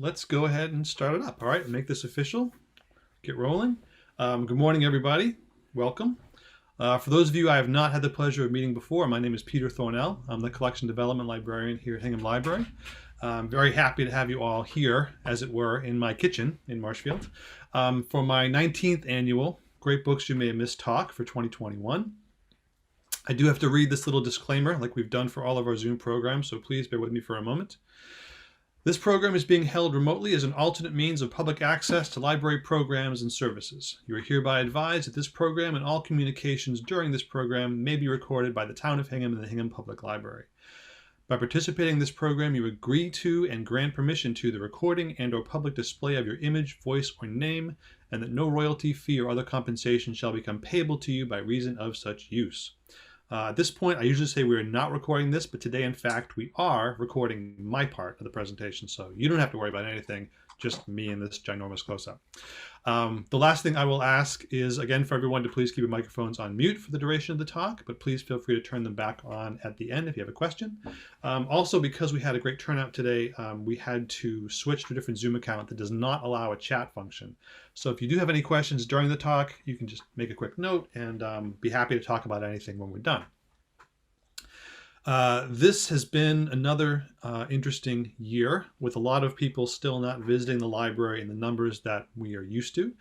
let's go ahead and start it up. All right, make this official. Get rolling. Good morning, everybody. Welcome. For those of you I have not had the pleasure of meeting before, my name is Peter Thornell. I'm the Collection Development Librarian here at Hingham Library. I'm very happy to have you all here, as it were, in my kitchen in Marshfield for my 19th annual Great Books You May Have Missed talk for 2021. I do have to read this little disclaimer like we've done for all of our Zoom programs, so please bear with me for a moment. This program is being held remotely as an alternate means of public access to library programs and services. You are hereby advised that this program and all communications during this program may be recorded by the Town of Hingham and the Hingham Public Library. By participating in this program, you agree to and grant permission to the recording and/or public display of your image, voice, or name, and that no royalty, fee, or other compensation shall become payable to you by reason of such use. At this point, I usually say we're not recording this, but today, in fact, we are recording my part of the presentation, so you don't have to worry about anything, just me and this ginormous close-up. The last thing I will ask is, again, for everyone to please keep your microphones on mute for the duration of the talk, but please feel free to turn them back on at the end if you have a question. Also, because we had a great turnout today, we had to switch to a different Zoom account that does not allow a chat function. So if you do have any questions during the talk, you can just make a quick note and be happy to talk about anything when we're done. This has been another interesting year with a lot of people still not visiting the library in the numbers that we are used to.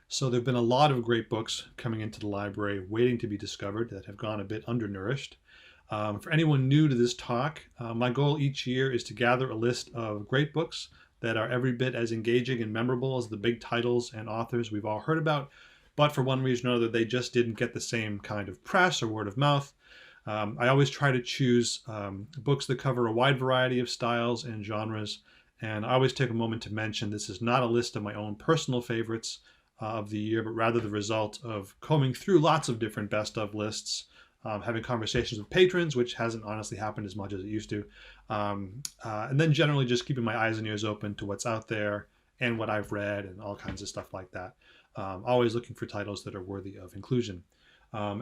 So there have been a lot of great books coming into the library waiting to be discovered that have gone a bit undernourished. For anyone new to this talk, my goal each year is to gather a list of great books that are every bit as engaging and memorable as the big titles and authors we've all heard about, but for one reason or another, they just didn't get the same kind of press or word of mouth. I always try to choose books that cover a wide variety of styles and genres, and I always take a moment to mention this is not a list of my own personal favorites of the year, but rather the result of combing through lots of different best of lists, having conversations with patrons, which hasn't honestly happened as much as it used to, and then generally just keeping my eyes and ears open to what's out there and what I've read and all kinds of stuff like that. Always looking for titles that are worthy of inclusion.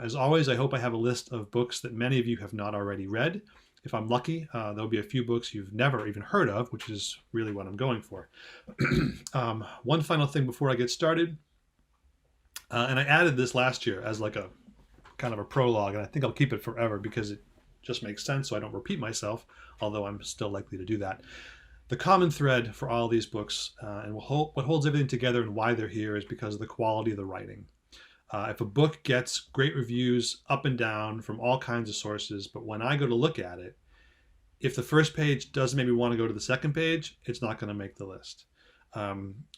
As always, I hope I have a list of books that many of you have not already read. If I'm lucky, there'll be a few books you've never even heard of, which is really what I'm going for. One final thing before I get started, and I added this last year as like a kind of a prologue, and I think I'll keep it forever because it just makes sense so I don't repeat myself, although I'm still likely to do that. The common thread for all these books and what holds everything together and why they're here is because of the quality of the writing. If a book gets great reviews up and down from all kinds of sources, but when I go to look at it, if the first page doesn't make me want to go to the second page, it's not going to make the list.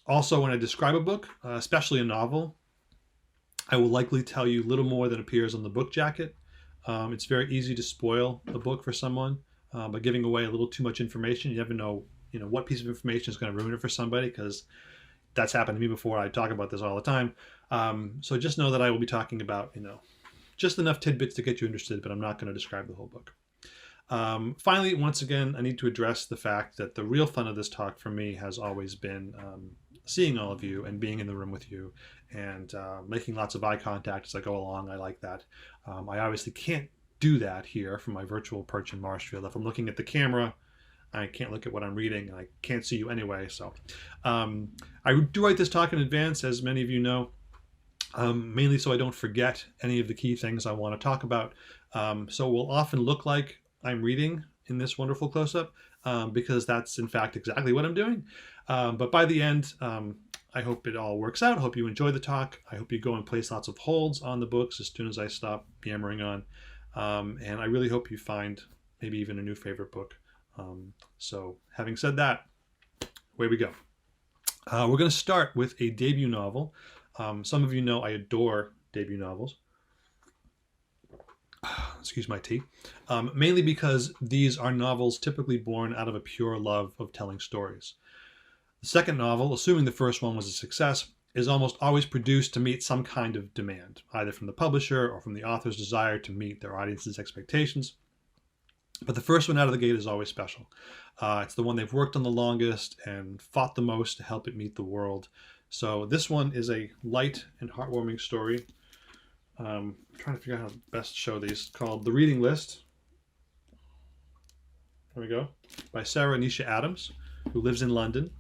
Also, when I describe a book, especially a novel, I will likely tell you little more than appears on the book jacket. It's very easy to spoil a book for someone by giving away a little too much information. You never know, what piece of information is going to ruin it for somebody, because that's happened to me before. I talk about this all the time. So just know that I will be talking about, just enough tidbits to get you interested, but I'm not going to describe the whole book. Finally, once again, I need to address the fact that the real fun of this talk for me has always been seeing all of you and being in the room with you and making lots of eye contact as I go along. I like that. I obviously can't do that here from my virtual perch in Marshfield. If I'm looking at the camera, I can't look at what I'm reading, and I can't see you anyway. So I do write this talk in advance, as many of you know, mainly so I don't forget any of the key things I want to talk about. So it will often look like I'm reading in this wonderful close-up because that's, in fact, exactly what I'm doing. But by the end, I hope it all works out. I hope you enjoy the talk. I hope you go and place lots of holds on the books as soon as I stop yammering on. And I really hope you find maybe even a new favorite book. So having said that, away we go. We're going to start with a debut novel. Some of you know I adore debut novels. Excuse my tea. Mainly because these are novels typically born out of a pure love of telling stories. The second novel, assuming the first one was a success, is almost always produced to meet some kind of demand, either from the publisher or from the author's desire to meet their audience's expectations. But the first one out of the gate is always special. It's the one they've worked on the longest and fought the most to help it meet the world. So this one is a light and heartwarming story. I'm trying to figure out how to best show these. Called The Reading List. There we go. By Sarah Anisha Adams, who lives in London.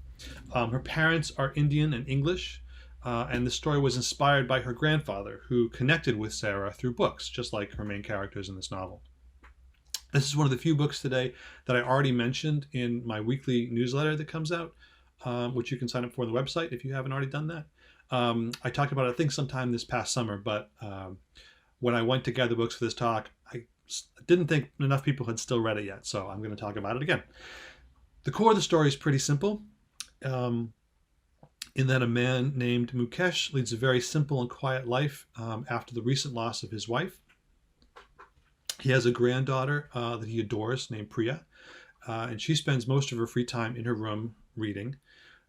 Her parents are Indian and English, and the story was inspired by her grandfather, who connected with Sarah through books, just like her main characters in this novel. This is one of the few books today that I already mentioned in my weekly newsletter that comes out, which you can sign up for on the website if you haven't already done that. I talked about it, I think, sometime this past summer, but when I went to gather books for this talk, I didn't think enough people had still read it yet, so I'm going to talk about it again. The core of the story is pretty simple, in that a man named Mukesh leads a very simple and quiet life after the recent loss of his wife. He has a granddaughter that he adores named Priya, and she spends most of her free time in her room reading.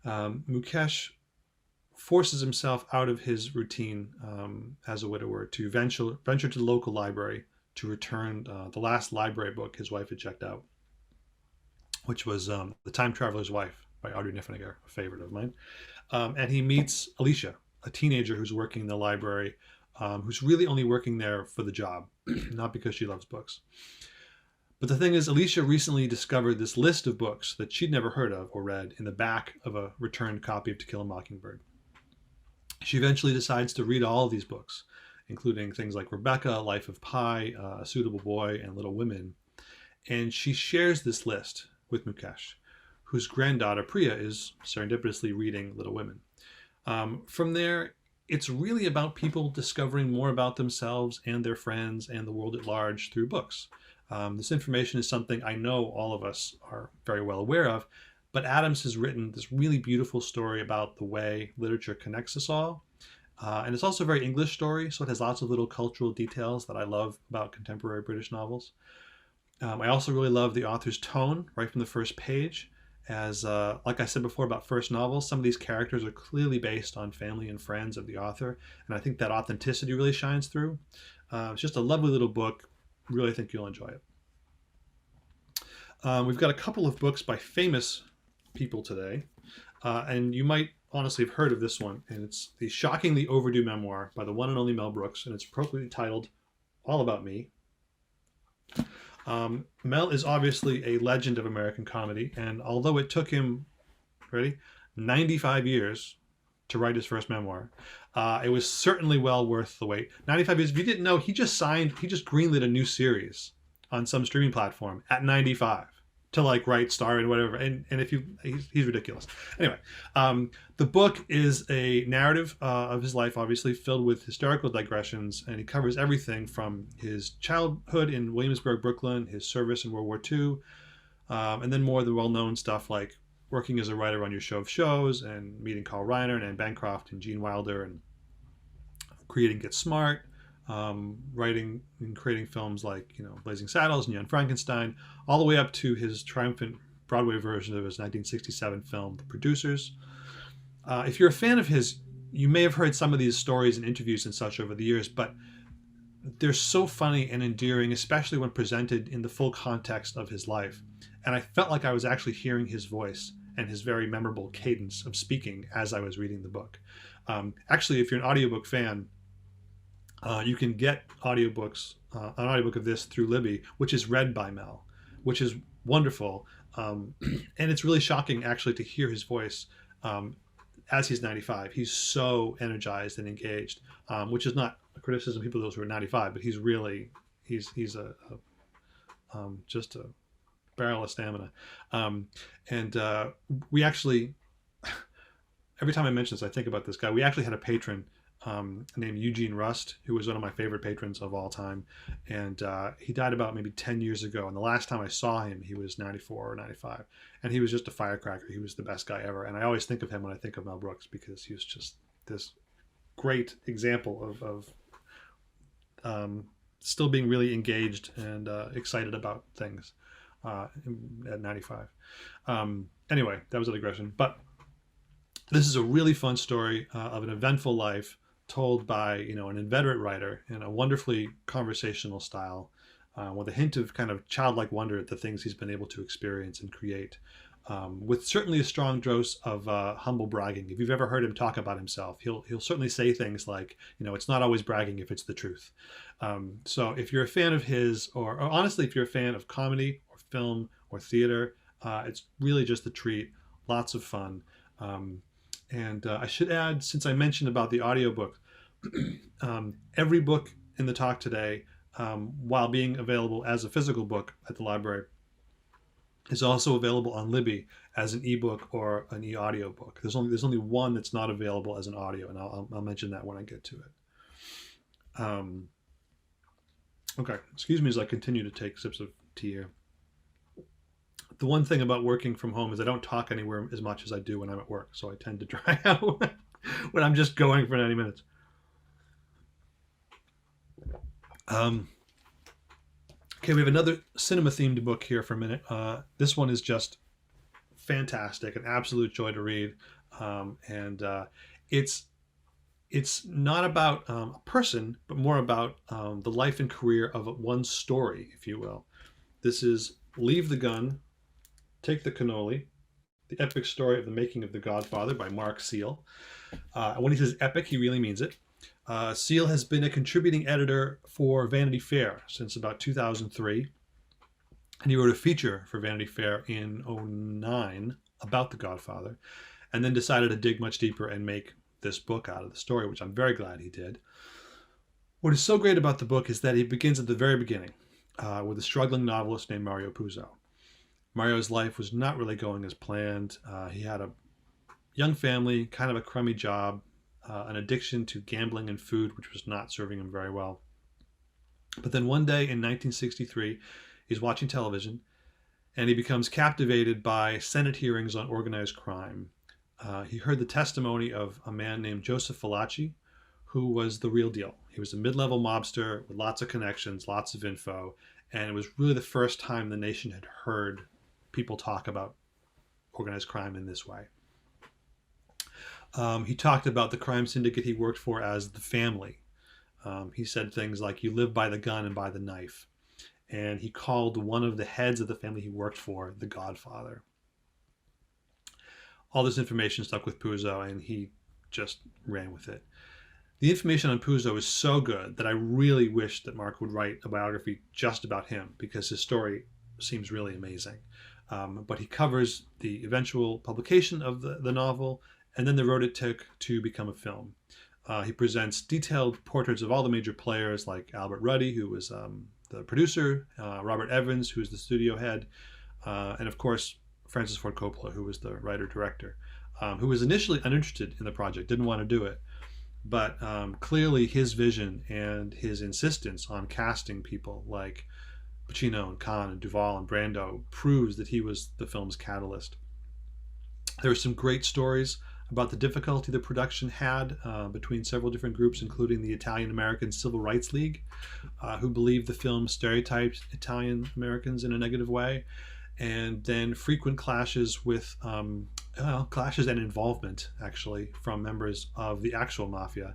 Mukesh forces himself out of his routine as a widower to venture to the local library to return the last library book his wife had checked out, which was The Time Traveler's Wife by Audrey Niffenegger, a favorite of mine. And he meets Alicia, a teenager who's working in the library, who's really only working there for the job, not because she loves books. But the thing is, Alicia recently discovered this list of books that she'd never heard of or read in the back of a returned copy of To Kill a Mockingbird. She eventually decides to read all of these books, including things like Rebecca, Life of Pi, A Suitable Boy, and Little Women. And she shares this list with Mukesh, whose granddaughter Priya is serendipitously reading Little Women. From there, it's really about people discovering more about themselves and their friends and the world at large through books. This information is something I know all of us are very well aware of, but Adams has written this really beautiful story about the way literature connects us all. And it's also a very English story, so it has lots of little cultural details that I love about contemporary British novels. I also really love the author's tone right from the first page. As like I said before about first novels, some of these characters are clearly based on family and friends of the author, and I think that authenticity really shines through. It's just a lovely little book. Really think you'll enjoy it. We've got a couple of books by famous people today, and you might honestly have heard of this one, and it's the shockingly overdue memoir by the one and only Mel Brooks, and it's appropriately titled All About Me. Mel is obviously a legend of American comedy, and although it took him, 95 years to write his first memoir, it was certainly well worth the wait. 95 years. If you didn't know, he just greenlit a new series on some streaming platform at 95 to write, star, and whatever. And if he's ridiculous. Anyway, the book is a narrative of his life, obviously filled with historical digressions, and he covers everything from his childhood in Williamsburg, Brooklyn, his service in World War II, and then more of the well-known stuff like working as a writer on Your Show of Shows and meeting Carl Reiner and Anne Bancroft and Gene Wilder and creating Get Smart, writing and creating films like Blazing Saddles and Young Frankenstein, all the way up to his triumphant Broadway version of his 1967 film The Producers. If you're a fan of his, you may have heard some of these stories and interviews and such over the years, but they're so funny and endearing, especially when presented in the full context of his life. And I felt like I was actually hearing his voice and his very memorable cadence of speaking as I was reading the book. Actually, if you're an audiobook fan, you can get audiobooks, an audiobook of this through Libby, which is read by Mel, which is wonderful. And it's really shocking, actually, to hear his voice as he's 95. He's so energized and engaged, which is not a criticism of people those who are 95, but he's just a barrel of stamina. We actually, every time I mention this, I think about this guy. We actually had a patron named Eugene Rust, who was one of my favorite patrons of all time. And he died about maybe 10 years ago. And the last time I saw him, he was 94 or 95. And he was just a firecracker. He was the best guy ever. And I always think of him when I think of Mel Brooks, because he was just this great example of still being really engaged and excited about things at 95. Anyway, that was a digression. But this is a really fun story of an eventful life told by an inveterate writer in a wonderfully conversational style, with a hint of kind of childlike wonder at the things he's been able to experience and create, with certainly a strong dose of humble bragging. If you've ever heard him talk about himself, he'll certainly say things like, it's not always bragging if it's the truth. So if you're a fan of his, or honestly, if you're a fan of comedy or film or theater, it's really just a treat. Lots of fun. And I should add, since I mentioned about the audiobook, every book in the talk today, while being available as a physical book at the library, is also available on Libby as an ebook or an e-audio book. There's only one that's not available as an audio, and I'll mention that when I get to it. Okay, excuse me as I continue to take sips of tea here. The one thing about working from home is I don't talk anywhere as much as I do when I'm at work, so I tend to dry out when I'm just going for 90 minutes. Okay, we have another cinema-themed book here for a minute. This one is just fantastic, an absolute joy to read, and it's not about a person, but more about the life and career of one story, if you will. This is Leave the Gun, Take the Cannoli, the epic story of the making of The Godfather by Mark Seal. When he says epic, he really means it. Seal has been a contributing editor for Vanity Fair since about 2003. And he wrote a feature for Vanity Fair in 2009 about The Godfather, and then decided to dig much deeper and make this book out of the story, which I'm very glad he did. What is so great about the book is that he begins at the very beginning with a struggling novelist named Mario Puzo. Mario's life was not really going as planned. He had a young family, kind of a crummy job, an addiction to gambling and food, which was not serving him very well. But then one day in 1963, he's watching television, and he becomes captivated by Senate hearings on organized crime. He heard the testimony of a man named Joseph Valachi, who was the real deal. He was a mid-level mobster with lots of connections, lots of info, and it was really the first time the nation had heard people talk about organized crime in this way. He talked about the crime syndicate he worked for as the family. He said things like, you live by the gun and by the knife. And he called one of the heads of the family he worked for the Godfather. All this information stuck with Puzo, and he just ran with it. The information on Puzo is so good that I really wish that Mark would write a biography just about him, because his story seems really amazing. But he covers the eventual publication of the novel, and then the road it took to become a film. He presents detailed portraits of all the major players, like Albert Ruddy, who was the producer, Robert Evans, who was the studio head, and of course, Francis Ford Coppola, who was the writer-director, who was initially uninterested in the project, didn't want to do it. But clearly his vision and his insistence on casting people like Pacino and Caan and Duvall and Brando proves that he was the film's catalyst. There are some great stories about the difficulty the production had between several different groups, including the Italian-American Civil Rights League, who believed the film stereotyped Italian Americans in a negative way, and then frequent clashes with clashes and involvement, actually, from members of the actual mafia,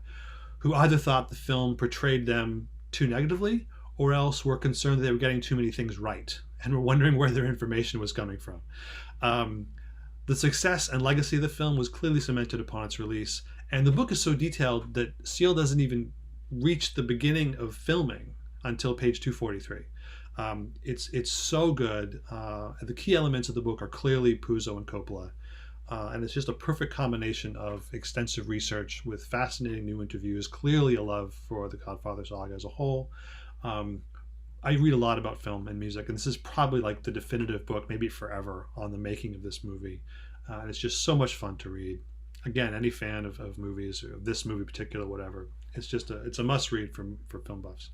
who either thought the film portrayed them too negatively, or else were concerned that they were getting too many things right, and were wondering where their information was coming from. The success and legacy of the film was clearly cemented upon its release, and the book is so detailed that Seal doesn't even reach the beginning of filming until page 243. It's so good. The key elements of the book are clearly Puzo and Coppola, and it's just a perfect combination of extensive research with fascinating new interviews, clearly a love for the Godfather saga as a whole. I read a lot about film and music, and this is probably like the definitive book, maybe forever, on the making of this movie. And it's just so much fun to read. Again, any fan of movies, or this movie in particular, whatever, it's a must read for film buffs.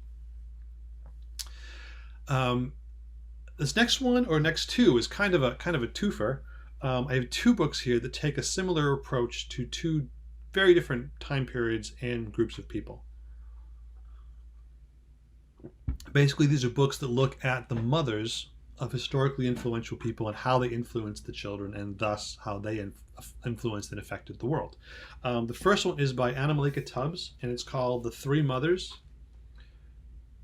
This next one, or next two, is kind of a twofer. I have two books here that take a similar approach to two very different time periods and groups of people. Basically, these are books that look at the mothers of historically influential people and how they influenced the children, and thus how they influenced and affected the world. The first one is by Anna Malika Tubbs, and it's called The Three Mothers: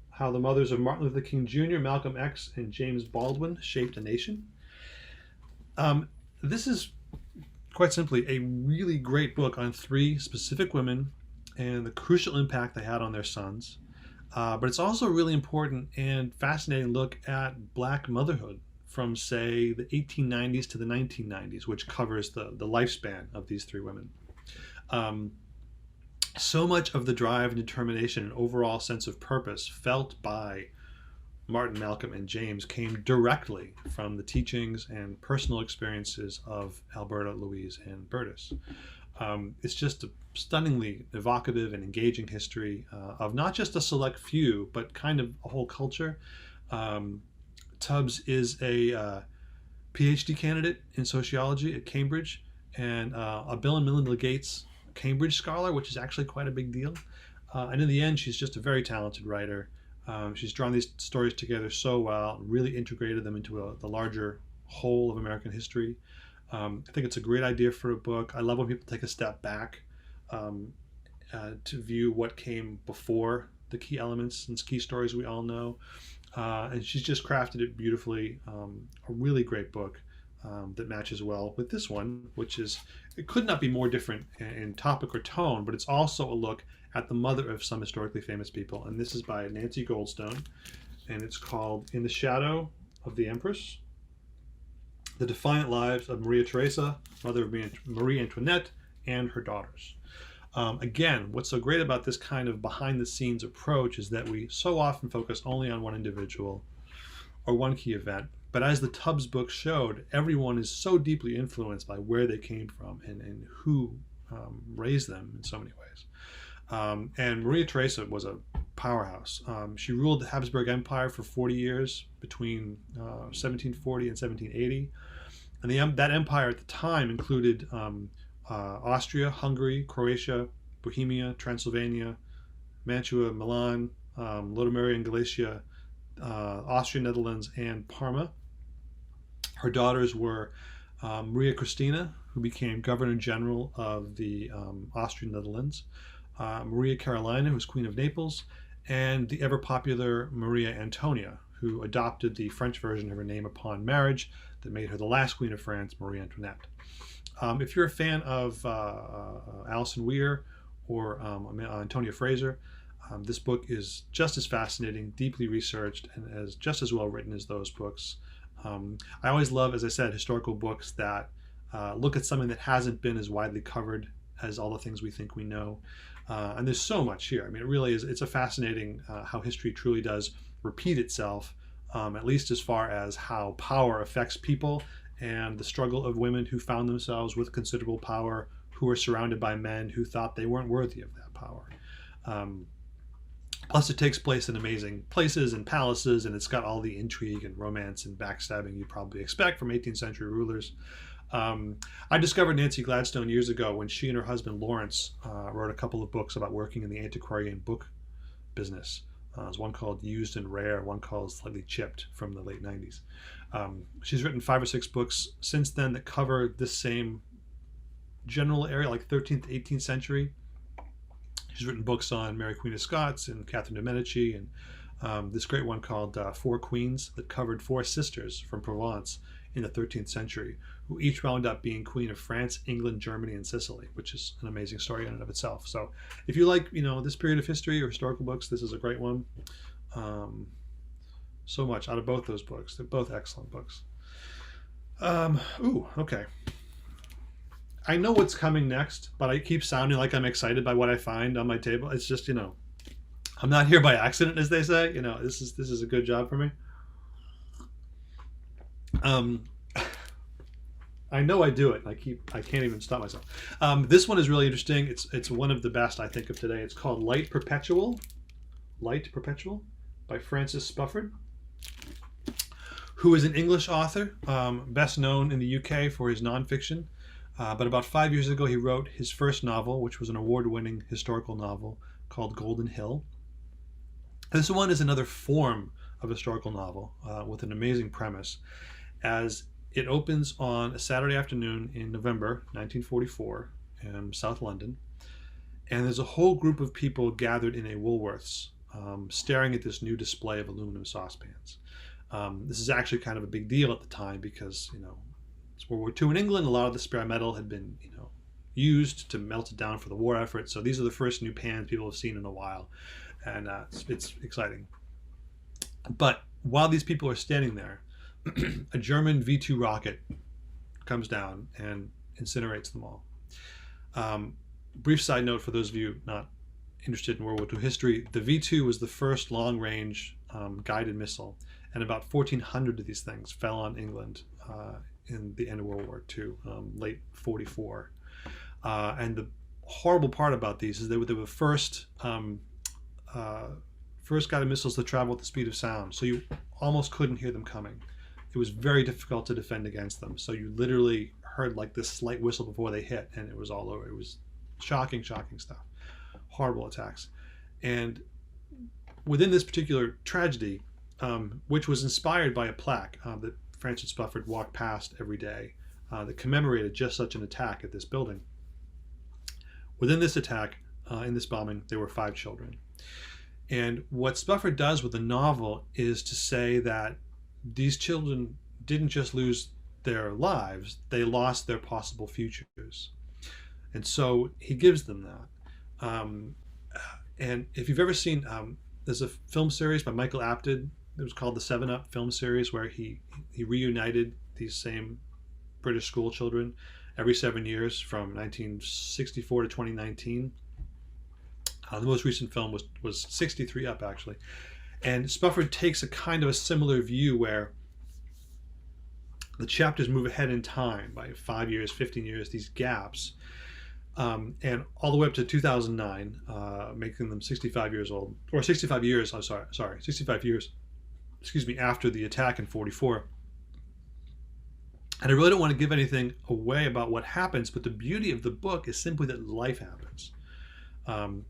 How the Mothers of Martin Luther King Jr., Malcolm X, and James Baldwin Shaped a Nation. This is quite simply a really great book on three specific women and the crucial impact they had on their sons. But it's also a really important and fascinating look at Black motherhood from, say, the 1890s to the 1990s, which covers the lifespan of these three women. So much of the drive and determination and overall sense of purpose felt by Martin, Malcolm, and James came directly from the teachings and personal experiences of Alberta, Louise, and Bertus. It's just a stunningly evocative and engaging history of not just a select few, but kind of a whole culture. Tubbs is a PhD candidate in sociology at Cambridge, and a Bill and Melinda Gates Cambridge scholar, which is actually quite a big deal. And in the end, she's just a very talented writer. She's drawn these stories together so well, really integrated them into the larger whole of American history. I think it's a great idea for a book. I love when people take a step back to view what came before the key elements and key stories we all know. And she's just crafted it beautifully. A really great book that matches well with this one, which is, it could not be more different in topic or tone, but it's also a look at the mother of some historically famous people. And this is by Nancy Goldstone, and it's called In the Shadow of the Empress: The Defiant Lives of Maria Theresa, mother of Marie Antoinette, and her daughters. Again, what's so great about this kind of behind-the-scenes approach is that we so often focus only on one individual or one key event. But as the Tubbs book showed, everyone is so deeply influenced by where they came from and who raised them in so many ways. And Maria Theresa was a powerhouse. She ruled the Habsburg Empire for 40 years between 1740 and 1780. And that empire at the time included Austria, Hungary, Croatia, Bohemia, Transylvania, Mantua, Milan, Lodomeria and Galicia, Austria, Netherlands, and Parma. Her daughters were Maria Christina, who became Governor General of the Austrian Netherlands, Maria Carolina, who was Queen of Naples, and the ever-popular Maria Antonia, who adopted the French version of her name upon marriage that made her the last Queen of France, Marie Antoinette. If you're a fan of Alison Weir or Antonia Fraser, this book is just as fascinating, deeply researched, and just as well written as those books. I always love, as I said, historical books that look at something that hasn't been as widely covered as all the things we think we know. And there's so much here. I mean, it really is, it's a fascinating how history truly does repeat itself, at least as far as how power affects people and the struggle of women who found themselves with considerable power, who were surrounded by men who thought they weren't worthy of that power. Plus, it takes place in amazing places and palaces, and it's got all the intrigue and romance and backstabbing you probably expect from 18th century rulers. I discovered Nancy Gladstone years ago when she and her husband Lawrence wrote a couple of books about working in the antiquarian book business. There's one called Used and Rare, one called Slightly Chipped from the late 90s. She's written 5 or 6 books since then that cover this same general area, like 13th, 18th century. She's written books on Mary Queen of Scots and Catherine de Medici, and this great one called 4 Queens that covered 4 sisters from Provence in the 13th century, who each wound up being Queen of France, England, Germany, and Sicily, which is an amazing story in and of itself. So if you like, this period of history or historical books, this is a great one. So much out of both those books. They're both excellent books. Okay. I know what's coming next, but I keep sounding like I'm excited by what I find on my table. It's just, I'm not here by accident, as they say. This is a good job for me. I know I do it. I can't even stop myself. This one is really interesting. It's one of the best, I think, of today. It's called Light Perpetual by Francis Spufford, who is an English author, best known in the UK for his nonfiction. But about 5 years ago, he wrote his first novel, which was an award-winning historical novel called Golden Hill. This one is another form of historical novel with an amazing premise, as it opens on a Saturday afternoon in November 1944 in South London, and there's a whole group of people gathered in a Woolworths staring at this new display of aluminum saucepans. This is actually kind of a big deal at the time because, it's World War II in England. A lot of the spare metal had been, used to melt it down for the war effort. So these are the first new pans people have seen in a while, and it's exciting. But while these people are standing there, a German V2 rocket comes down and incinerates them all. Brief side note for those of you not interested in World War II history, the V2 was the first long-range guided missile, and about 1,400 of these things fell on England in the end of World War II, late 44. And the horrible part about these is they were the first guided missiles to travel at the speed of sound, so you almost couldn't hear them coming. It was very difficult to defend against them, so you literally heard like this slight whistle before they hit, and it was all over. It was shocking stuff. Horrible attacks. And within this particular tragedy, which was inspired by a plaque that Francis Spufford walked past every day that commemorated just such an attack at this building. Within this attack, in this bombing, there were 5 children. And what Spufford does with the novel is to say that these children didn't just lose their lives, they lost their possible futures. And so he gives them that. And if you've ever seen, there's a film series by Michael Apted. It was called the 7-Up film series, where he reunited these same British school children every 7 years from 1964 to 2019. The most recent film was 63 Up, actually. And Spufford takes a kind of a similar view where the chapters move ahead in time by 5 years, 15 years, these gaps, and all the way up to 2009, making them 65 years old, or 65 years, 65 years, after the attack in 44. And I really don't want to give anything away about what happens, but the beauty of the book is simply that life happens.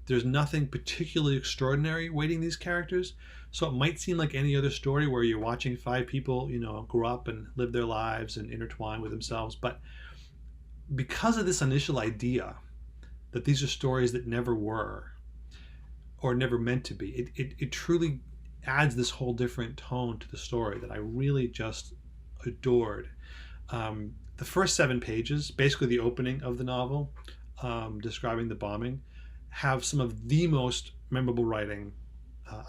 There's nothing particularly extraordinary awaiting these characters, so it might seem like any other story where you're watching 5 people, grow up and live their lives and intertwine with themselves. But because of this initial idea that these are stories that never were or never meant to be, it truly adds this whole different tone to the story that I really just adored. The first 7 pages, basically the opening of the novel, describing the bombing, have some of the most memorable writing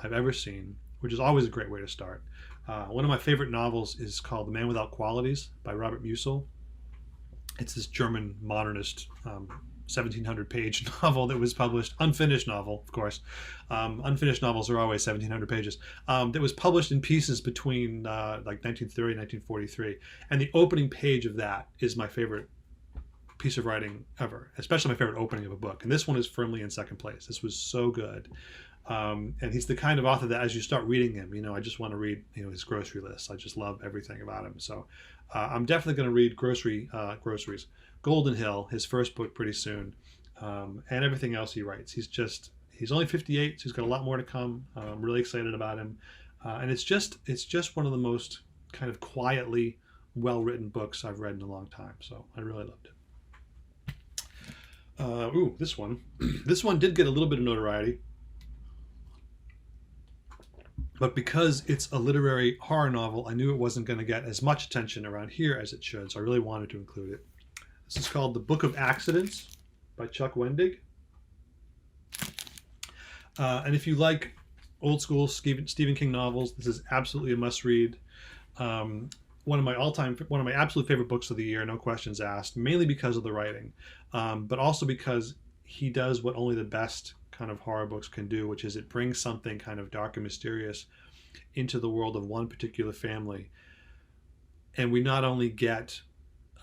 I've ever seen, which is always a great way to start. One of my favorite novels is called The Man Without Qualities by Robert Musil. It's this German modernist 1,700-page novel that was published, unfinished novel, of course. Unfinished novels are always 1,700 pages. That was published in pieces between like 1930 and 1943. And the opening page of that is my favorite piece of writing ever, especially my favorite opening of a book. And this one is firmly in second place. This was so good. And he's the kind of author that as you start reading him, I just want to read his grocery list. I just love everything about him. So I'm definitely going to read Groceries, Golden Hill, his first book, pretty soon, and everything else he writes. He's only 58, so he's got a lot more to come. I'm really excited about him. And it's just one of the most kind of quietly well-written books I've read in a long time. So I really loved it. This one. This one did get a little bit of notoriety. But because it's a literary horror novel, I knew it wasn't going to get as much attention around here as it should, so I really wanted to include it. This is called The Book of Accidents by Chuck Wendig. And if you like old school Stephen King novels, this is absolutely a must-read. One of my absolute favorite books of the year, no questions asked, mainly because of the writing, but also because he does what only the best kind of horror books can do, which is it brings something kind of dark and mysterious into the world of one particular family. And we not only get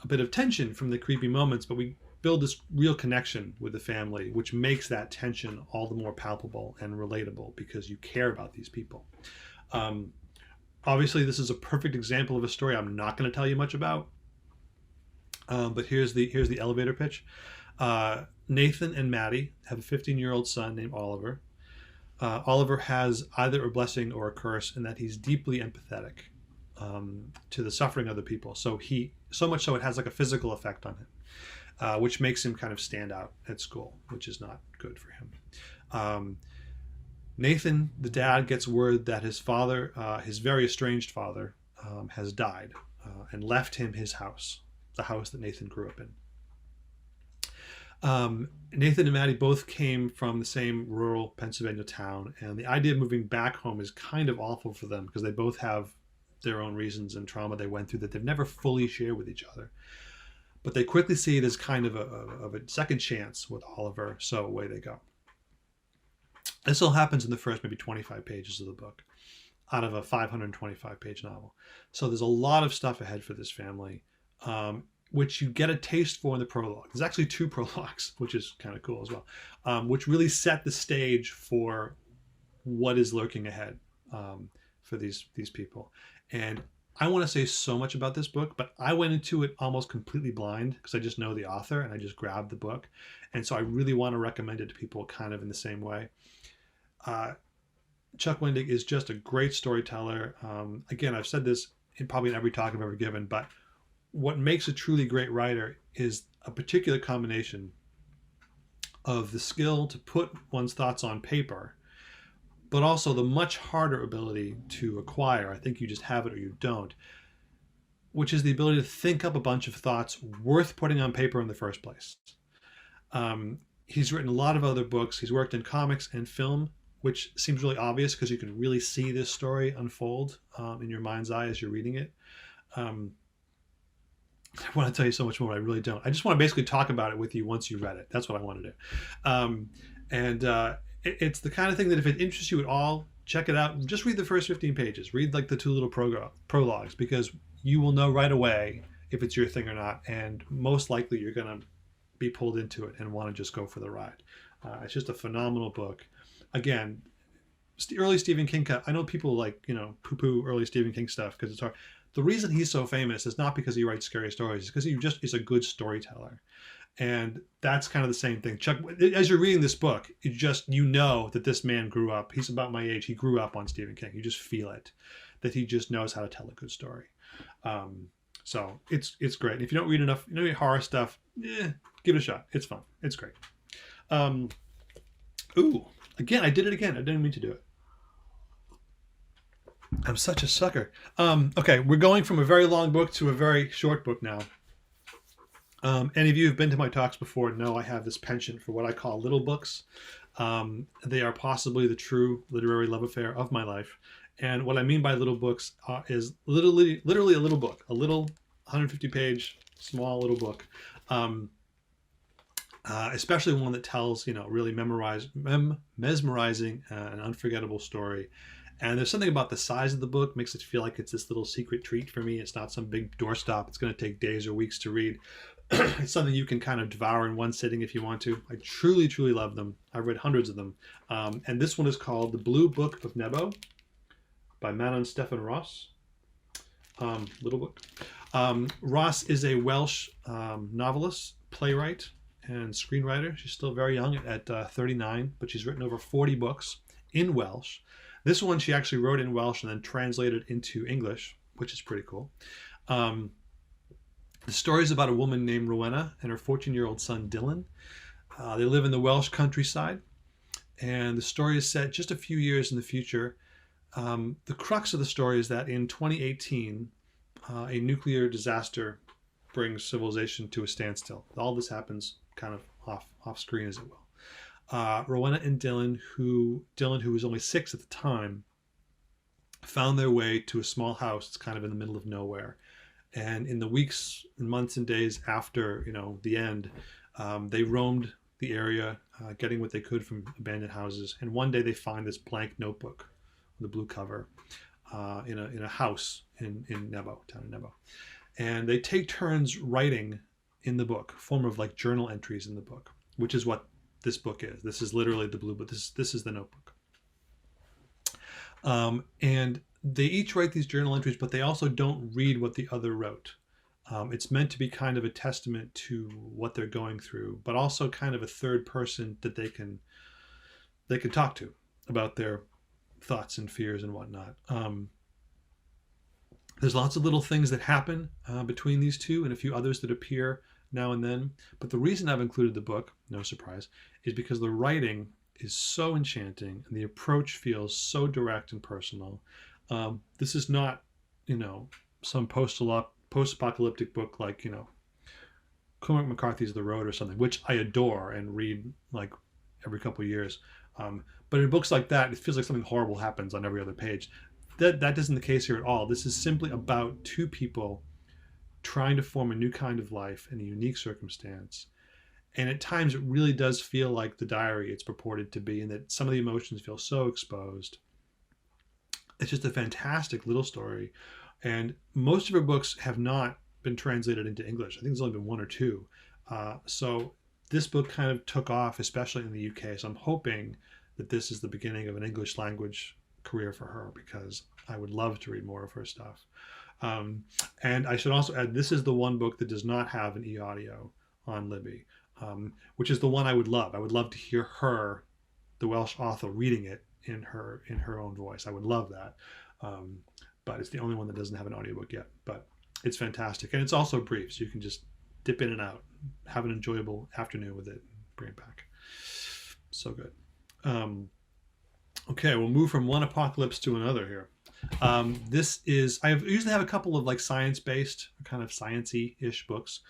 a bit of tension from the creepy moments, but we build this real connection with the family, which makes that tension all the more palpable and relatable because you care about these people. Obviously, this is a perfect example of a story I'm not going to tell you much about, but here's the elevator pitch. Nathan and Maddie have a 15-year-old son named Oliver. Oliver has either a blessing or a curse in that he's deeply empathetic to the suffering of other people. So much so it has like a physical effect on him, which makes him kind of stand out at school, which is not good for him. Nathan, the dad, gets word that his father, his very estranged father, has died and left him his house, the house that Nathan grew up in. Nathan and Maddie both came from the same rural Pennsylvania town, and the idea of moving back home is kind of awful for them because they both have their own reasons and trauma they went through that they've never fully shared with each other. But they quickly see it as kind of a second chance with Oliver, so away they go. This all happens in the first maybe 25 pages of the book out of a 525-page novel. So there's a lot of stuff ahead for this family, which you get a taste for in the prologue. There's actually 2 prologues, which is kind of cool as well, which really set the stage for what is lurking ahead for these people. And I want to say so much about this book, but I went into it almost completely blind because I just know the author and I just grabbed the book. And so I really want to recommend it to people kind of in the same way. Chuck Wendig is just a great storyteller. Again, I've said this in probably every talk I've ever given, but what makes a truly great writer is a particular combination of the skill to put one's thoughts on paper, but also the much harder ability to acquire. I think you just have it or you don't, which is the ability to think up a bunch of thoughts worth putting on paper in the first place. He's written a lot of other books. He's worked in comics and film, which seems really obvious because you can really see this story unfold in your mind's eye as you're reading it. I want to tell you so much more, but I really don't. I just want to basically talk about it with you once you've read it. That's what I want to do. It's the kind of thing that if it interests you at all, check it out. Just read the first 15 pages. Read like the 2 little prologues, because you will know right away if it's your thing or not. And most likely you're going to be pulled into it and want to just go for the ride. It's just a phenomenal book. Again, early Stephen King, I know people like, poo-poo early Stephen King stuff because it's hard. The reason he's so famous is not because he writes scary stories, it's because he just is a good storyteller. And that's kind of the same thing. Chuck, as you're reading this book, you know that this man grew up. He's about my age. He grew up on Stephen King. You just feel it, that he just knows how to tell a good story. So it's great. And if you don't read enough, horror stuff, give it a shot. It's fun. It's great. Again, I did it again. I didn't mean to do it. I'm such a sucker. Okay, we're going from a very long book to a very short book now. Any of you who've been to my talks before know I have this penchant for what I call little books. They are possibly the true literary love affair of my life. And what I mean by little books is literally a little book, a little 150-page, small little book. Especially one that tells, really mesmerizing and unforgettable story. And there's something about the size of the book makes it feel like it's this little secret treat for me. It's not some big doorstop. It's going to take days or weeks to read. It's something you can kind of devour in one sitting if you want to. I truly, truly love them. I've read hundreds of them. And this one is called The Blue Book of Nemo by Manon Stephen Ross. Little book. Ross is a Welsh novelist, playwright, and screenwriter. She's still very young at 39, but she's written over 40 books in Welsh. This one she actually wrote in Welsh and then translated into English, which is pretty cool. The story is about a woman named Rowena and her 14-year-old son Dylan. They live in the Welsh countryside, and the story is set just a few years in the future. The crux of the story is that in 2018, a nuclear disaster brings civilization to a standstill. All this happens kind of off screen, as it will. Rowena and Dylan, who was only 6 at the time, found their way to a small house. It's kind of in the middle of nowhere. And in the weeks and months and days after, the end, they roamed the area, getting what they could from abandoned houses. And one day they find this blank notebook with a blue cover in a house in Nemo, town of Nemo. And they take turns writing in the book, form of like journal entries in the book, which is what this book is. This is literally the blue book. This is the notebook. And they each write these journal entries, but they also don't read what the other wrote. It's meant to be kind of a testament to what they're going through, but also kind of a third person that they can talk to about their thoughts and fears and whatnot. There's lots of little things that happen between these two and a few others that appear now and then. But the reason I've included the book, no surprise, is because the writing is so enchanting and the approach feels so direct and personal. This is not, some post-apocalyptic book like, Cormac McCarthy's The Road or something, which I adore and read like every couple of years. But in books like that, it feels like something horrible happens on every other page. that isn't the case here at all. This is simply about two people trying to form a new kind of life in a unique circumstance. And at times it really does feel like the diary it's purported to be, and that some of the emotions feel so exposed. It's just a fantastic little story. And most of her books have not been translated into English. I think there's only been one or two. So this book kind of took off, especially in the UK. So I'm hoping that this is the beginning of an English language career for her, because I would love to read more of her stuff. And I should also add, this is the one book that does not have an e-audio on Libby, which is the one I would love. I would love to hear her, the Welsh author, reading it in her own voice. I would love that. But it's the only one that doesn't have an audiobook yet. But it's fantastic. And it's also brief, so you can just dip in and out, have an enjoyable afternoon with it, bring it back. So good. Okay, we'll move from one apocalypse to another here. This is, I usually have a couple of like science-based, kind of science-y-ish books.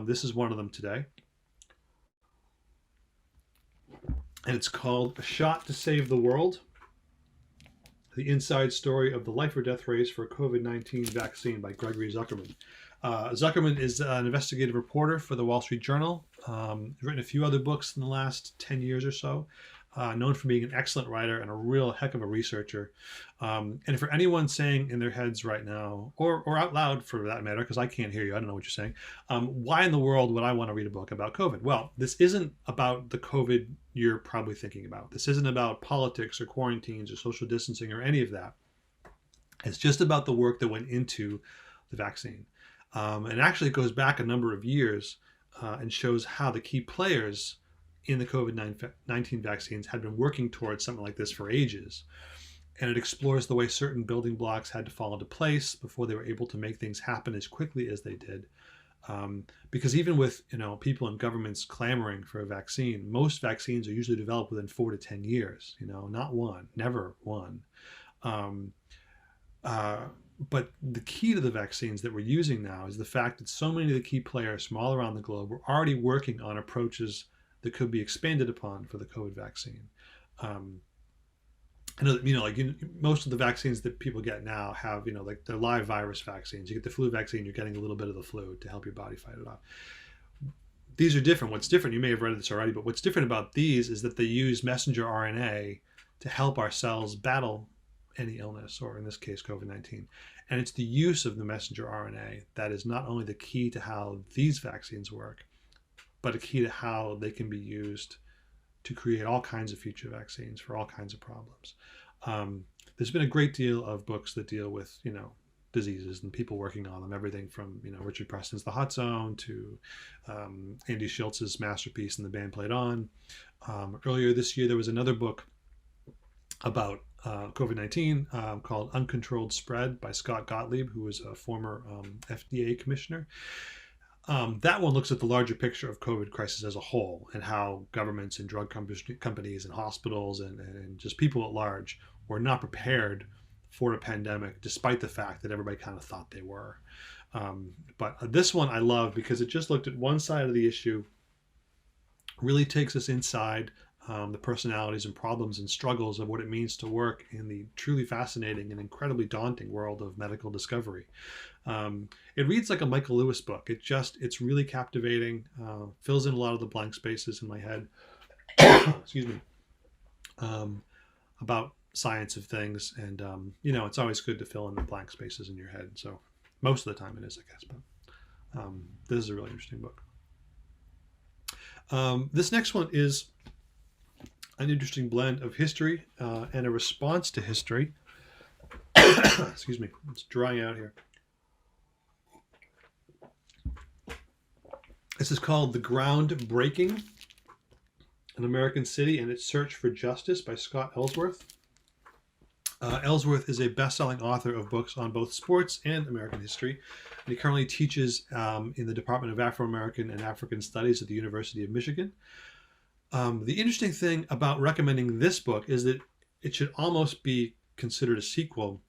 This is one of them today. And it's called A Shot to Save the World: The Inside Story of the Life or Death Race for a COVID-19 Vaccine by Gregory Zuckerman. Zuckerman is an investigative reporter for the Wall Street Journal. He's written a few other books in the last 10 years or so. Known for being an excellent writer and a real heck of a researcher. And for anyone saying in their heads right now, or out loud for that matter, because I can't hear you, I don't know what you're saying, why in the world would I want to read a book about COVID? Well, this isn't about the COVID you're probably thinking about. This isn't about politics or quarantines or social distancing or any of that. It's just about the work that went into the vaccine. And actually it goes back a number of years and shows how the key players in the COVID-19 vaccines had been working towards something like this for ages. And it explores the way certain building blocks had to fall into place before they were able to make things happen as quickly as they did. Because even with people in governments clamoring for a vaccine, most vaccines are usually developed within 4 to 10 years. Not one, never one. But the key to the vaccines that we're using now is the fact that so many of the key players from all around the globe were already working on approaches that could be expanded upon for the COVID vaccine. I know that, most of the vaccines that people get now have, like they're live virus vaccines. You get the flu vaccine, you're getting a little bit of the flu to help your body fight it off. These are different. What's different, you may have read this already, but what's different about these is that they use messenger RNA to help our cells battle any illness, or in this case, COVID-19. And it's the use of the messenger RNA that is not only the key to how these vaccines work, but a key to how they can be used to create all kinds of future vaccines for all kinds of problems. There's been a great deal of books that deal with, diseases and people working on them, everything from, Richard Preston's The Hot Zone to Andy Schultz's masterpiece And the Band Played On. Earlier this year, there was another book about COVID-19 called Uncontrolled Spread by Scott Gottlieb, who was a former FDA commissioner. That one looks at the larger picture of COVID crisis as a whole, and how governments and drug companies and hospitals and just people at large were not prepared for a pandemic, despite the fact that everybody kind of thought they were. But this one I love because it just looked at one side of the issue, really takes us inside the personalities and problems and struggles of what it means to work in the truly fascinating and incredibly daunting world of medical discovery. It reads like a Michael Lewis book. It's really captivating, fills in a lot of the blank spaces in my head, excuse me, about science of things. And, it's always good to fill in the blank spaces in your head. So most of the time it is, I guess, but this is a really interesting book. This next one is an interesting blend of history and a response to history. Excuse me, it's drying out here. This is called The Ground Breaking: An American City and Its Search for Justice by Scott Ellsworth. Ellsworth is a best-selling author of books on both sports and American history. And he currently teaches in the Department of Afro-American and African Studies at the University of Michigan. The interesting thing about recommending this book is that it should almost be considered a sequel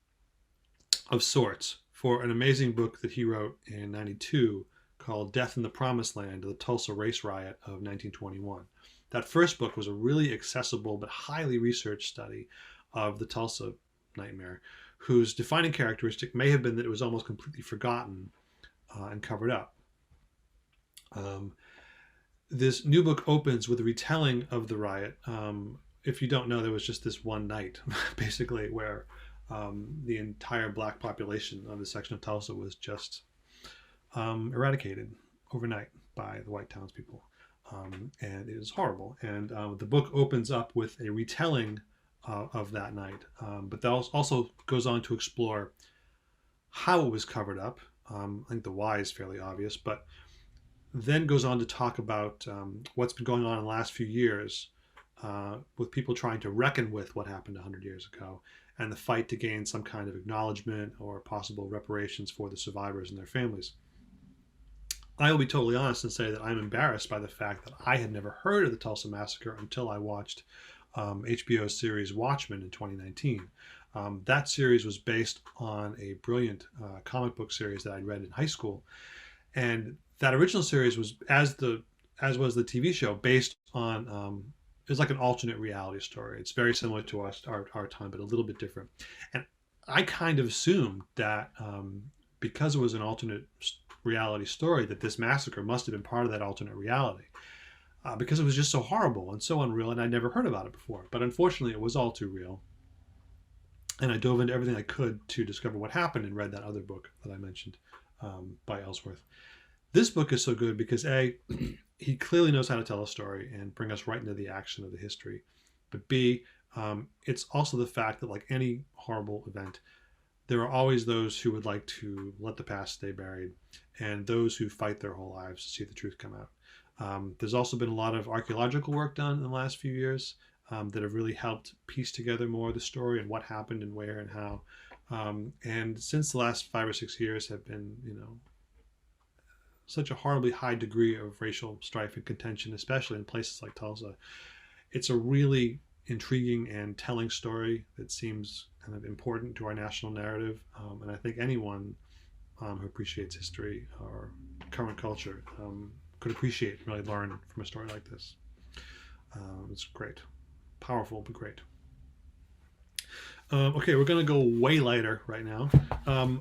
of sorts for an amazing book that he wrote in '92 called Death in the Promised Land: The Tulsa Race Riot of 1921. That first book was a really accessible but highly researched study of the Tulsa nightmare, whose defining characteristic may have been that it was almost completely forgotten and covered up. This new book opens with a retelling of the riot. If you don't know, there was just this one night, basically, where the entire black population of the section of Tulsa was just eradicated overnight by the white townspeople. And it is horrible. And the book opens up with a retelling of that night, but that also goes on to explore how it was covered up. I think the why is fairly obvious, but then goes on to talk about what's been going on in the last few years with people trying to reckon with what happened 100 years ago and the fight to gain some kind of acknowledgement or possible reparations for the survivors and their families. I will be totally honest and say that I'm embarrassed by the fact that I had never heard of the Tulsa Massacre until I watched HBO's series Watchmen in 2019. That series was based on a brilliant comic book series that I'd read in high school. And that original series was, as was the TV show, based on it's like an alternate reality story. It's very similar to our time, but a little bit different. And I kind of assumed that because it was an alternate reality story, that this massacre must have been part of that alternate reality, because it was just so horrible and so unreal, and I'd never heard about it before. But unfortunately, it was all too real. And I dove into everything I could to discover what happened and read that other book that I mentioned by Ellsworth. This book is so good because A, he clearly knows how to tell a story and bring us right into the action of the history. But B, it's also the fact that, like any horrible event, there are always those who would like to let the past stay buried and those who fight their whole lives to see the truth come out. There's also been a lot of archaeological work done in the last few years that have really helped piece together more of the story and what happened and where and how. And since the last 5 or 6 years have been, such a horribly high degree of racial strife and contention, especially in places like Tulsa, it's a really intriguing and telling story that seems kind of important to our national narrative. And I think anyone who appreciates history or current culture could appreciate and really learn from a story like this. It's great. Powerful, but great. Okay, we're going to go way lighter right now.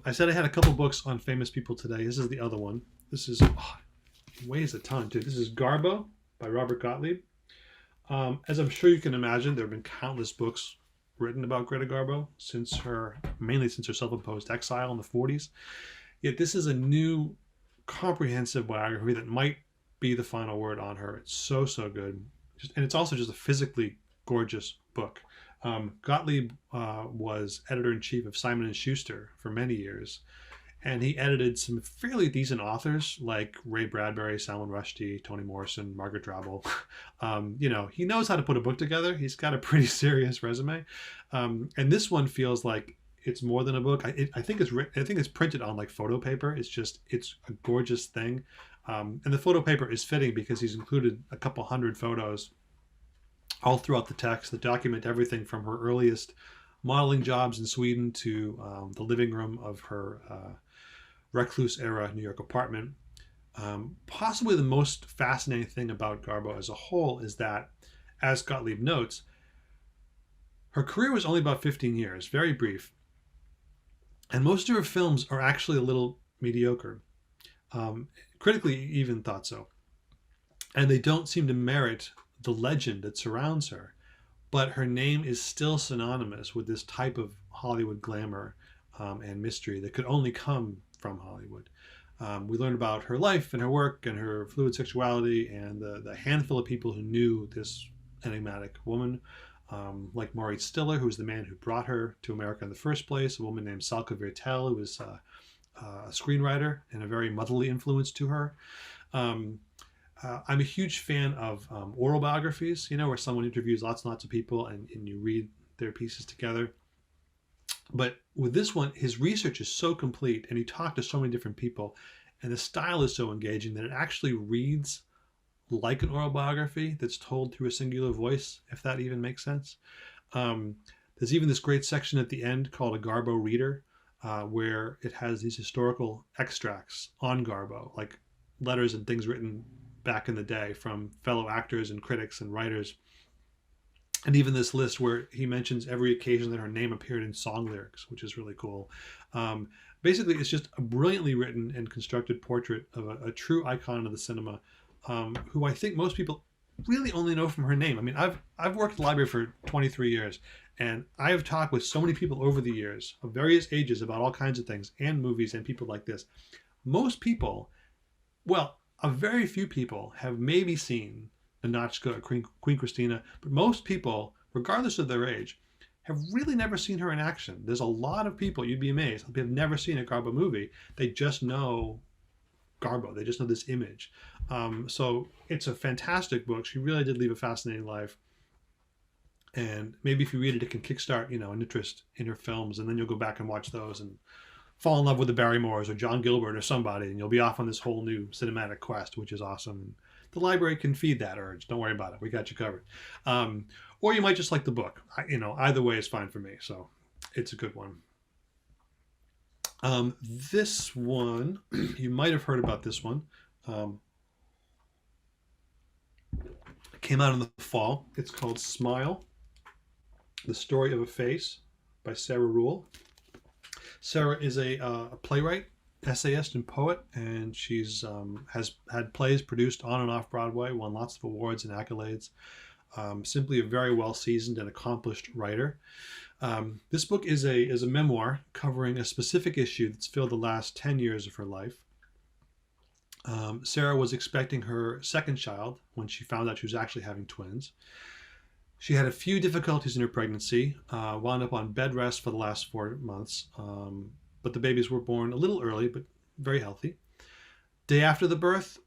I said I had a couple books on famous people today. This is the other one. This is, it weighs a ton too. This is Gargao by Robert Gottlieb. As I'm sure you can imagine, there have been countless books written about Greta Garbo mainly since her self-imposed exile in the 40s. Yet this is a new, comprehensive biography that might be the final word on her. It's so good. And it's also just a physically gorgeous book. Gottlieb was editor-in-chief of Simon & Schuster for many years, and he edited some fairly decent authors like Ray Bradbury, Salman Rushdie, Toni Morrison, Margaret Drabble. He knows how to put a book together. He's got a pretty serious resume, and this one feels like it's more than a book. I think it's printed on like photo paper. It's a gorgeous thing, and the photo paper is fitting because he's included a couple hundred photos all throughout the text that document everything from her earliest modeling jobs in Sweden to the living room of her recluse-era New York apartment. Possibly the most fascinating thing about Garbo as a whole is that, as Gottlieb notes, her career was only about 15 years, very brief, and most of her films are actually a little mediocre. Critically even thought so. And they don't seem to merit the legend that surrounds her, but her name is still synonymous with this type of Hollywood glamour and mystery that could only come from Hollywood. We learned about her life and her work and her fluid sexuality and the handful of people who knew this enigmatic woman, like Maurice Stiller, who was the man who brought her to America in the first place, a woman named Salka Viertel, who was a screenwriter and a very motherly influence to her. I'm a huge fan of oral biographies, where someone interviews lots and lots of people and you read their pieces together. But with this one, his research is so complete and he talked to so many different people and the style is so engaging that it actually reads like an oral biography that's told through a singular voice, if that even makes sense. There's even this great section at the end called a Garbo Reader, where it has these historical extracts on Garbo, like letters and things written back in the day from fellow actors and critics and writers. And even this list where he mentions every occasion that her name appeared in song lyrics, which is really cool. Um, Basically, it's just a brilliantly written and constructed portrait of a true icon of the cinema, who I think most people really only know from her name. I mean, I've worked at the library for 23 years, and I have talked with so many people over the years of various ages about all kinds of things and movies and people like this. Most people, well, a very few people have maybe seen Ninotchka or Queen Christina, but most people, regardless of their age, have really never seen her in action. There's a lot of people, you'd be amazed, they have never seen a Garbo movie. They just know Garbo. They just know this image. So it's a fantastic book. She really did leave a fascinating life. And maybe if you read it, it can kickstart, an interest in her films, and then you'll go back and watch those and fall in love with the Barrymores or John Gilbert or somebody, and you'll be off on this whole new cinematic quest, which is awesome. The library can feed that urge. Don't worry about it. We got you covered. Or you might just like the book. Either way is fine for me. So it's a good one. This one, you might have heard about this one. It came out in the fall. It's called Smile, The Story of a Face by Sarah Ruhl. Sarah is a playwright, essayist, and poet, and she's has had plays produced on and off Broadway, won lots of awards and accolades. Simply a very well seasoned and accomplished writer. This book is a memoir covering a specific issue that's filled the last 10 years of her life. Sarah was expecting her second child when she found out she was actually having twins. She had a few difficulties in her pregnancy, wound up on bed rest for the last 4 months, but the babies were born a little early, but very healthy. Day after the birth,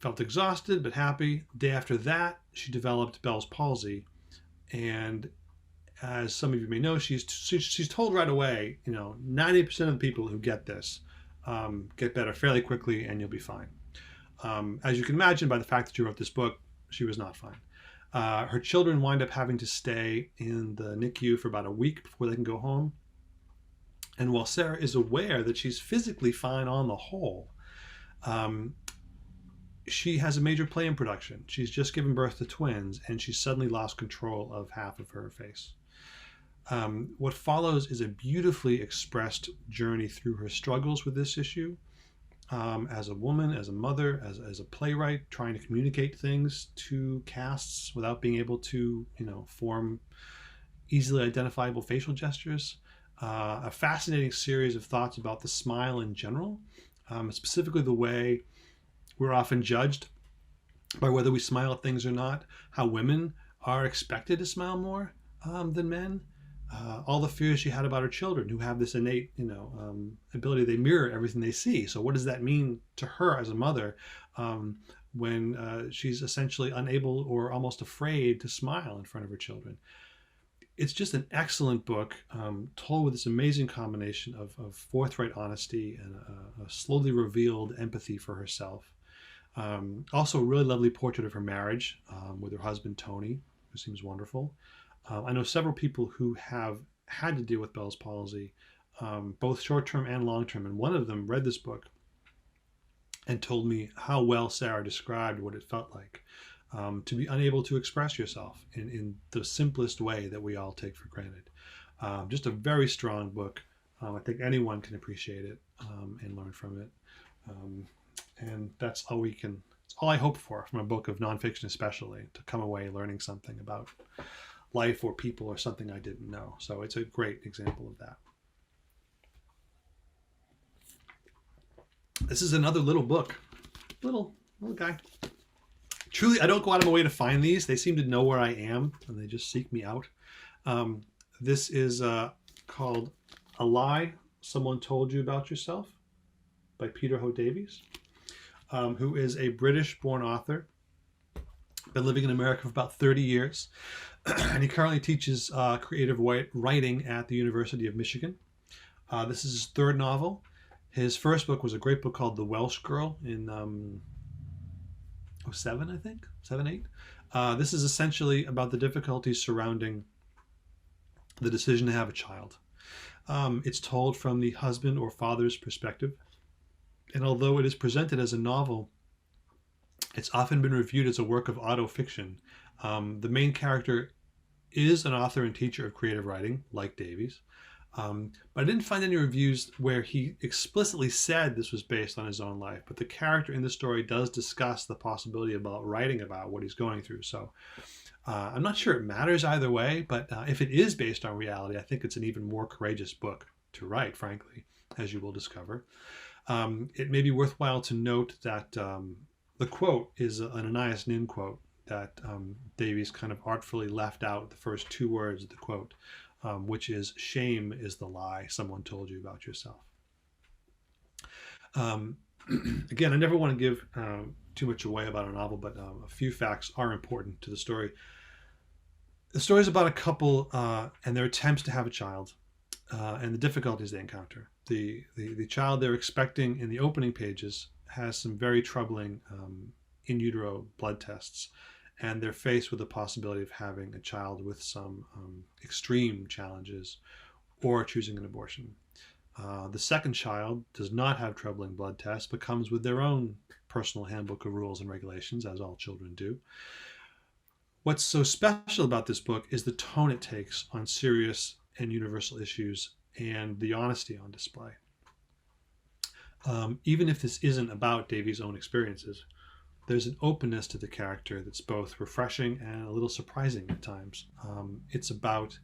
felt exhausted but happy. Day after that, she developed Bell's palsy, and as some of you may know, she's told right away, 90% of the people who get this get better fairly quickly, and you'll be fine. As you can imagine by the fact that she wrote this book, she was not fine. Her children wind up having to stay in the NICU for about a week before they can go home. And while Sarah is aware that she's physically fine on the whole, she has a major play in production. She's just given birth to twins, and she's suddenly lost control of half of her face. What follows is a beautifully expressed journey through her struggles with this issue, as a woman, as a mother, as a playwright, trying to communicate things to casts without being able to, form easily identifiable facial gestures. A fascinating series of thoughts about the smile in general, specifically the way we're often judged by whether we smile at things or not, how women are expected to smile more than men. All the fears she had about her children, who have this innate, ability. They mirror everything they see. So what does that mean to her as a mother when she's essentially unable or almost afraid to smile in front of her children? It's just an excellent book, told with this amazing combination of forthright honesty and a slowly revealed empathy for herself. Also a really lovely portrait of her marriage with her husband, Tony, who seems wonderful. I know several people who have had to deal with Bell's palsy, both short-term and long-term, and one of them read this book and told me how well Sarah described what it felt like to be unable to express yourself in the simplest way that we all take for granted. Just a very strong book. I think anyone can appreciate it and learn from it. And that's all it's all I hope for from a book of nonfiction, especially, to come away learning something about life or people or something I didn't know. So it's a great example of that. This is another little book. Little guy. Truly, I don't go out of my way to find these. They seem to know where I am, and they just seek me out. This is called A Lie Someone Told You About Yourself by Peter Ho Davies, who is a British-born author. Been living in America for about 30 years. And he currently teaches creative writing at the University of Michigan. This is his third novel. His first book was a great book called The Welsh Girl in 2007, I think, 7, 8. This is essentially about the difficulties surrounding the decision to have a child. It's told from the husband or father's perspective. And although it is presented as a novel, it's often been reviewed as a work of autofiction. The main character is an author and teacher of creative writing, like Davies. But I didn't find any reviews where he explicitly said this was based on his own life. But the character in the story does discuss the possibility about writing about what he's going through. So I'm not sure it matters either way, but if it is based on reality, I think it's an even more courageous book to write, frankly, as you will discover. It may be worthwhile to note that the quote is an Anais Nin quote that Davies kind of artfully left out the first two words of the quote, which is, "Shame is the lie someone told you about yourself." Again, I never want to give too much away about a novel, but a few facts are important to the story. The story is about a couple and their attempts to have a child and the difficulties they encounter. The child they're expecting in the opening pages has some very troubling in utero blood tests, and they're faced with the possibility of having a child with some extreme challenges or choosing an abortion. The second child does not have troubling blood tests, but comes with their own personal handbook of rules and regulations, as all children do. What's so special about this book is the tone it takes on serious and universal issues and the honesty on display. Even if this isn't about Davies' own experiences, there's an openness to the character that's both refreshing and a little surprising at times. It's about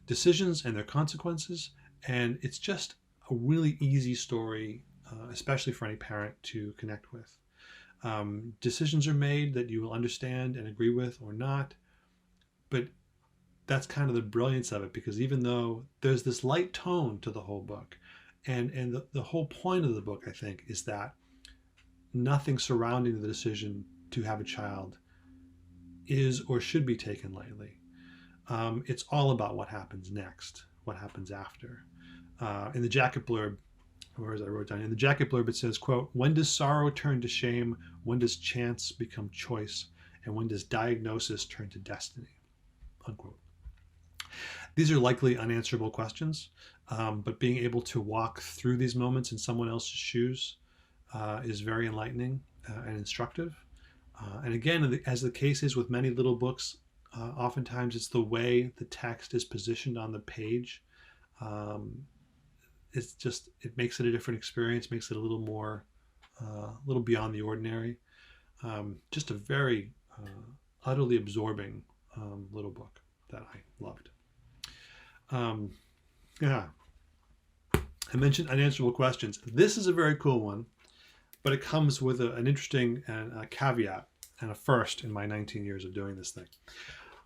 decisions and their consequences, and it's just a really easy story, especially for any parent to connect with. Decisions are made that you will understand and agree with or not, but that's kind of the brilliance of it, because even though there's this light tone to the whole book, and the whole point of the book, I think, is that nothing surrounding the decision to have a child is or should be taken lightly. It's all about what happens next, what happens after. In the jacket blurb, or as I wrote down, in the jacket blurb it says, quote, "When does sorrow turn to shame? When does chance become choice? And when does diagnosis turn to destiny?" Unquote. These are likely unanswerable questions, but being able to walk through these moments in someone else's shoes is very enlightening and instructive. And again, as the case is with many little books, oftentimes it's the way the text is positioned on the page. It makes it a different experience, makes it a little more, a little beyond the ordinary. Just a very utterly absorbing little book that I loved. Yeah. I mentioned unanswerable questions. This is a very cool one, but it comes with an interesting caveat and a first in my 19 years of doing this thing.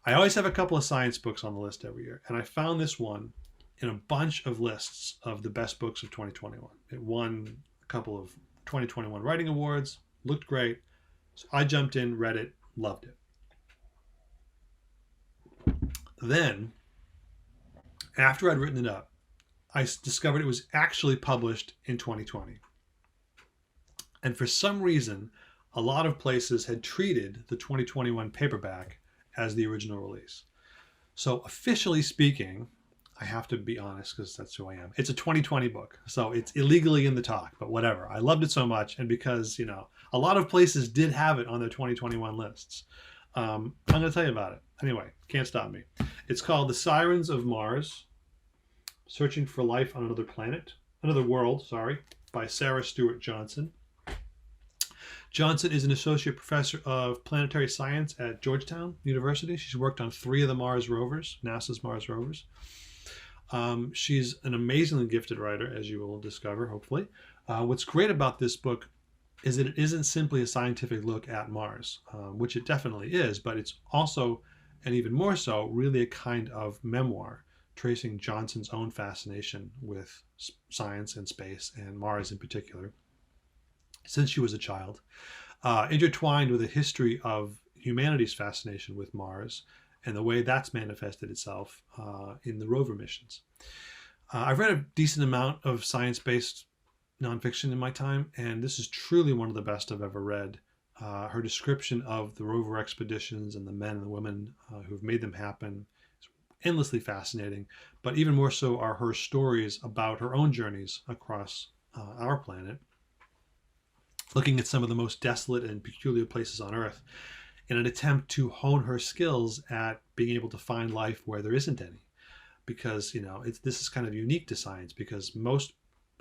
I always have a couple of science books on the list every year, and I found this one in a bunch of lists of the best books of 2021. It won a couple of 2021 writing awards, looked great. So I jumped in, read it, loved it. Then, after I'd written it up, I discovered it was actually published in 2020. And for some reason, a lot of places had treated the 2021 paperback as the original release. So officially speaking, I have to be honest because that's who I am. It's a 2020 book, so it's illegally in the talk, but whatever. I loved it so much, and because, a lot of places did have it on their 2021 lists. I'm going to tell you about it. Anyway, can't stop me. It's called The Sirens of Mars, Searching for Life on Another World, by Sarah Stewart Johnson. Johnson is an associate professor of planetary science at Georgetown University. She's worked on 3 of the Mars rovers, NASA's Mars rovers. She's an amazingly gifted writer, as you will discover, hopefully. What's great about this book is that it isn't simply a scientific look at Mars, which it definitely is, but it's also, and even more so, really a kind of memoir, tracing Johnson's own fascination with science and space, and Mars in particular, since she was a child, intertwined with a history of humanity's fascination with Mars and the way that's manifested itself in the rover missions. I've read a decent amount of science-based nonfiction in my time, and this is truly one of the best I've ever read. Her description of the rover expeditions and the men and the women who've made them happen is endlessly fascinating, but even more so are her stories about her own journeys across our planet, looking at some of the most desolate and peculiar places on Earth. in an attempt to hone her skills at being able to find life where there isn't any. Because, this is kind of unique to science, because most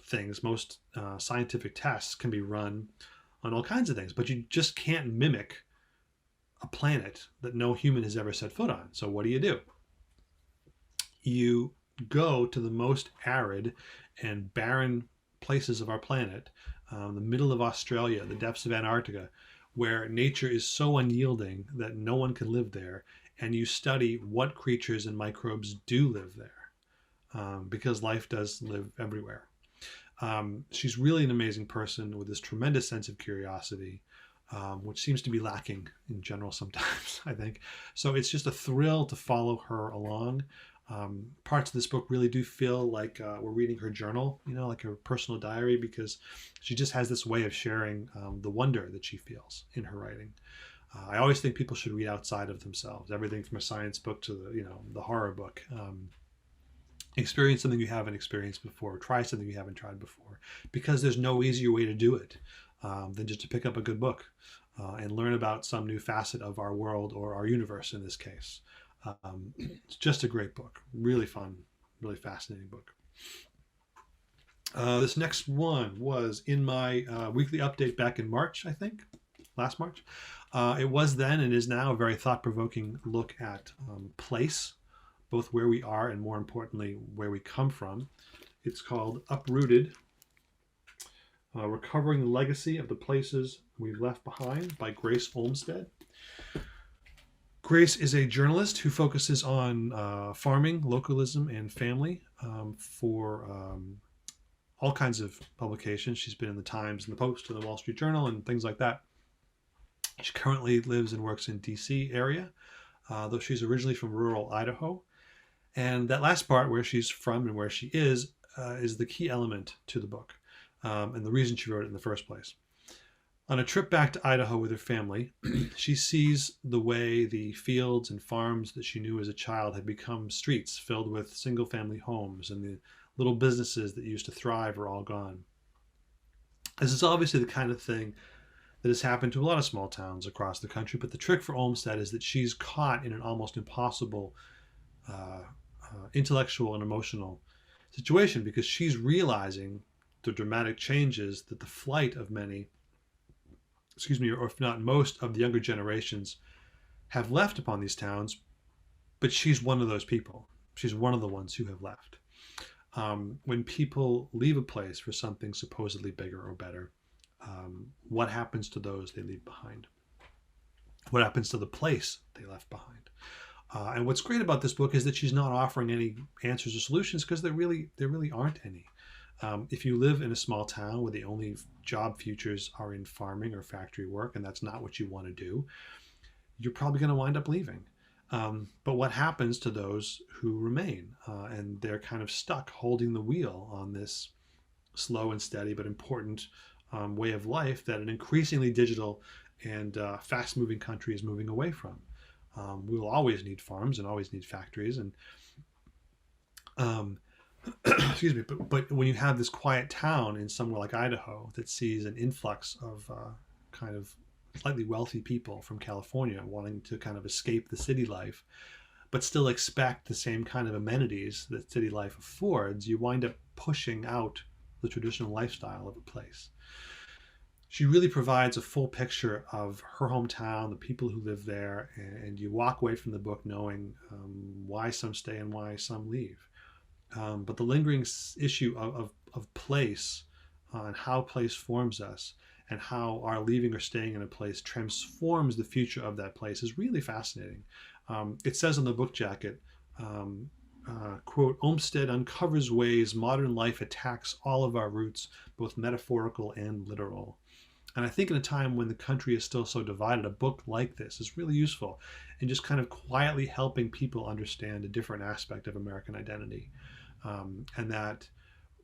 things, most scientific tests can be run on all kinds of things, but you just can't mimic a planet that no human has ever set foot on. So what do? You go to the most arid and barren places of our planet, the middle of Australia, the depths of Antarctica, where nature is so unyielding that no one can live there, and you study what creatures and microbes do live there, because life does live everywhere. She's really an amazing person with this tremendous sense of curiosity, which seems to be lacking in general sometimes, I think. So it's just a thrill to follow her along. Parts of this book really do feel like we're reading her journal, like her personal diary, because she just has this way of sharing the wonder that she feels in her writing. I always think people should read outside of themselves, everything from a science book to the horror book. Experience something you haven't experienced before, try something you haven't tried before, because there's no easier way to do it than just to pick up a good book and learn about some new facet of our world, or our universe in this case. It's just a great book, really fun, really fascinating book. This next one was in my weekly update back in March, I think, last March. It was then and is now a very thought-provoking look at place, both where we are and, more importantly, where we come from. It's called Uprooted, Recovering the Legacy of the Places We've Left Behind by Grace Olmsted. Grace is a journalist who focuses on farming, localism, and family for all kinds of publications. She's been in the Times and the Post and the Wall Street Journal and things like that. She currently lives and works in DC area, though she's originally from rural Idaho. And that last part, where she's from and where she is the key element to the book, and the reason she wrote it in the first place. On a trip back to Idaho with her family, she sees the way the fields and farms that she knew as a child had become streets filled with single-family homes, and the little businesses that used to thrive are all gone. This is obviously the kind of thing that has happened to a lot of small towns across the country, but the trick for Olmsted is that she's caught in an almost impossible intellectual and emotional situation, because she's realizing the dramatic changes that the flight of many, or if not most, of the younger generations have left upon these towns, but she's one of those people. She's one of the ones who have left. When people leave a place for something supposedly bigger or better, what happens to those they leave behind? What happens to the place they left behind? And what's great about this book is that she's not offering any answers or solutions, because there really aren't any. If you live in a small town where the only job futures are in farming or factory work, and that's not what you want to do, you're probably going to wind up leaving. But what happens to those who remain? And they're kind of stuck holding the wheel on this slow and steady but important way of life that an increasingly digital and fast-moving country is moving away from. We will always need farms and always need factories, and excuse me, but when you have this quiet town in somewhere like Idaho that sees an influx of kind of slightly wealthy people from California wanting to kind of escape the city life, but still expect the same kind of amenities that city life affords, you wind up pushing out the traditional lifestyle of a place. She really provides a full picture of her hometown, the people who live there, and you walk away from the book knowing why some stay and why some leave. But the lingering issue of place, and how place forms us, and how our leaving or staying in a place transforms the future of that place, is really fascinating. It says on the book jacket, quote, "Olmsted uncovers ways modern life attacks all of our roots, both metaphorical and literal." And I think in a time when the country is still so divided, a book like this is really useful in just kind of quietly helping people understand a different aspect of American identity. And that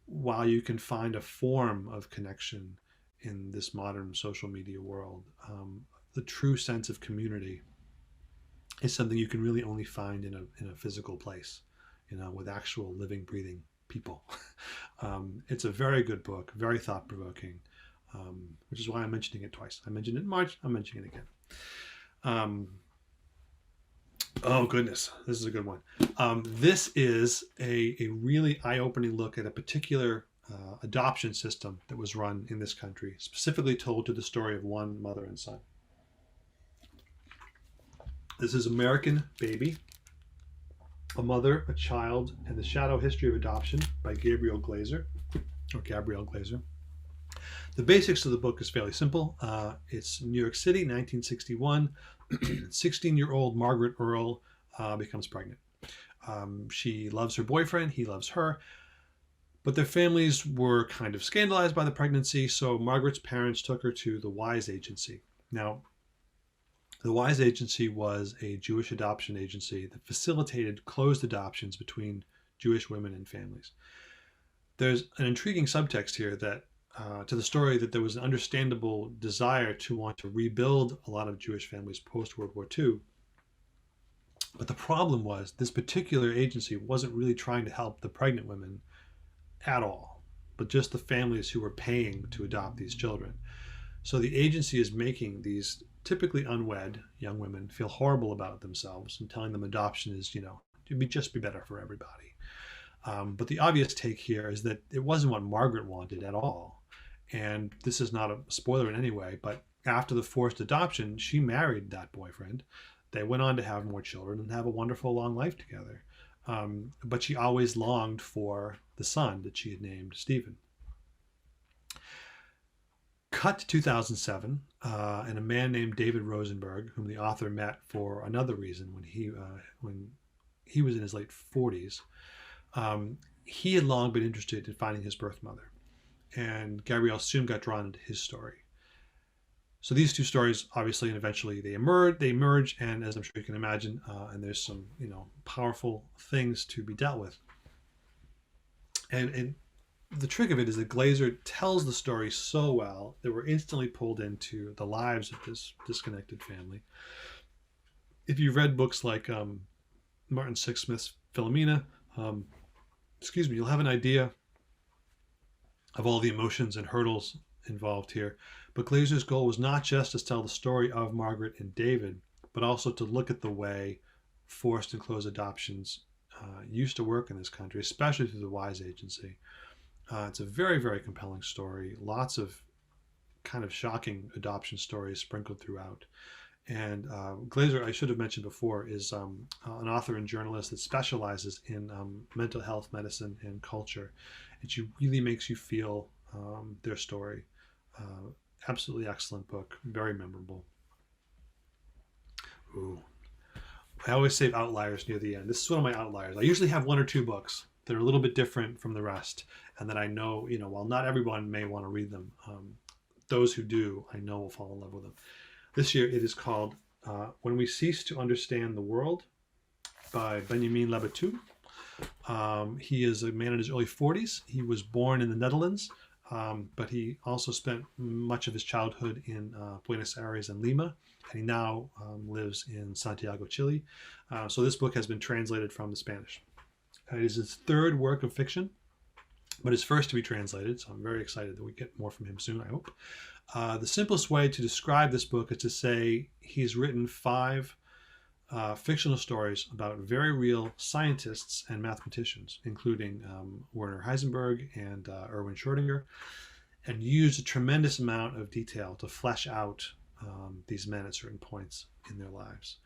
while you can find a form of connection in this modern social media world, the true sense of community is something you can really only find in a physical place, with actual living, breathing people. It's a very good book, very thought-provoking, which is why I'm mentioning it twice. I mentioned it in March, I'm mentioning it again. Um, oh goodness, this is a good one. This is a really eye-opening look at a particular adoption system that was run in this country, specifically told to the story of one mother and son. This is American Baby, A Mother, a Child, and the Shadow History of Adoption by Gabrielle Glaser. The basics of the book is fairly simple. It's New York City, 1961. 16-year-old Margaret Earl becomes pregnant. She loves her boyfriend. He loves her. But their families were kind of scandalized by the pregnancy, so Margaret's parents took her to the Wise Agency. Now, the Wise Agency was a Jewish adoption agency that facilitated closed adoptions between Jewish women and families. There's an intriguing subtext here that to the story that there was an understandable desire to want to rebuild a lot of Jewish families post-World War II. But the problem was this particular agency wasn't really trying to help the pregnant women at all, but just the families who were paying to adopt these children. So the agency is making these typically unwed young women feel horrible about themselves and telling them adoption is, it'd just be better for everybody. But the obvious take here is that it wasn't what Margaret wanted at all. And this is not a spoiler in any way, but after the forced adoption, she married that boyfriend. They went on to have more children and have a wonderful long life together. But she always longed for the son that she had named Stephen. Cut to 2007, and a man named David Rosenberg, whom the author met for another reason when he was in his late 40s, he had long been interested in finding his birth mother, and Gabrielle soon got drawn into his story. So these two stories, obviously, and eventually they merge, and as I'm sure you can imagine, and there's some, powerful things to be dealt with. And the trick of it is that Glaser tells the story so well that we're instantly pulled into the lives of this disconnected family. If you've read books like Martin Sixsmith's Philomena, you'll have an idea of all the emotions and hurdles involved here. But Glaser's goal was not just to tell the story of Margaret and David, but also to look at the way forced and closed adoptions used to work in this country, especially through the Wise Agency. It's a very, very compelling story. Lots of kind of shocking adoption stories sprinkled throughout. And Glaser, I should have mentioned before, is an author and journalist that specializes in mental health, medicine, and culture. And she really makes you feel their story. Absolutely excellent book. Very memorable. Ooh. I always save outliers near the end. This is one of my outliers. I usually have one or two books that are a little bit different from the rest, and that I know, while not everyone may want to read them, those who do, I know will fall in love with them. This year it is called When We Cease to Understand the World by Benjamin Labatut. He is a man in his early 40s. He was born in the Netherlands, but he also spent much of his childhood in Buenos Aires and Lima, and he now lives in Santiago, Chile. So this book has been translated from the Spanish. It is his third work of fiction, but his first to be translated, so I'm very excited that we get more from him soon, I hope. The simplest way to describe this book is to say he's written 5 fictional stories about very real scientists and mathematicians, including Werner Heisenberg and Erwin Schrödinger, and used a tremendous amount of detail to flesh out these men at certain points in their lives.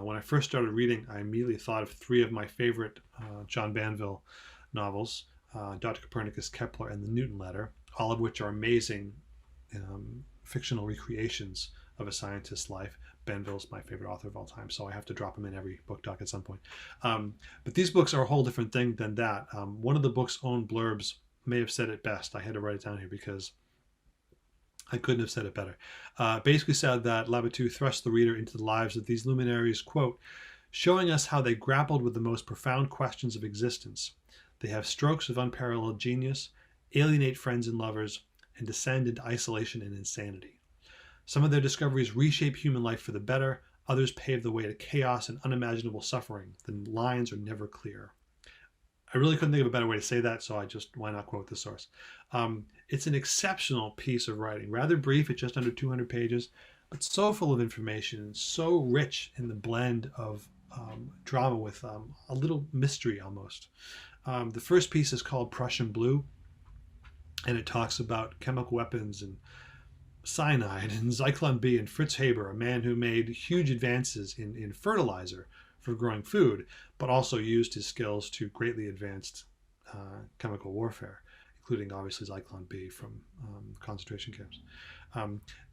When I first started reading, I immediately thought of 3 of my favorite John Banville novels, Dr. Copernicus, Kepler, and the Newton Letter, all of which are amazing fictional recreations of a scientist's life. Banville's my favorite author of all time, so I have to drop him in every book doc at some point. But these books are a whole different thing than that. One of the book's own blurbs may have said it best. I had to write it down here because I couldn't have said it better. Basically said that Labatut thrust the reader into the lives of these luminaries, quote, showing us how they grappled with the most profound questions of existence. They have strokes of unparalleled genius, alienate friends and lovers, and descend into isolation and insanity. Some of their discoveries reshape human life for the better, others pave the way to chaos and unimaginable suffering. The lines are never clear. I really couldn't think of a better way to say that, so why not quote the source? It's an exceptional piece of writing, rather brief at just under 200 pages, but so full of information, so rich in the blend of drama with a little mystery almost. The first piece is called Prussian Blue, and it talks about chemical weapons and cyanide and Zyklon B and Fritz Haber, a man who made huge advances in fertilizer for growing food, but also used his skills to greatly advance chemical warfare, including obviously Zyklon B from concentration camps.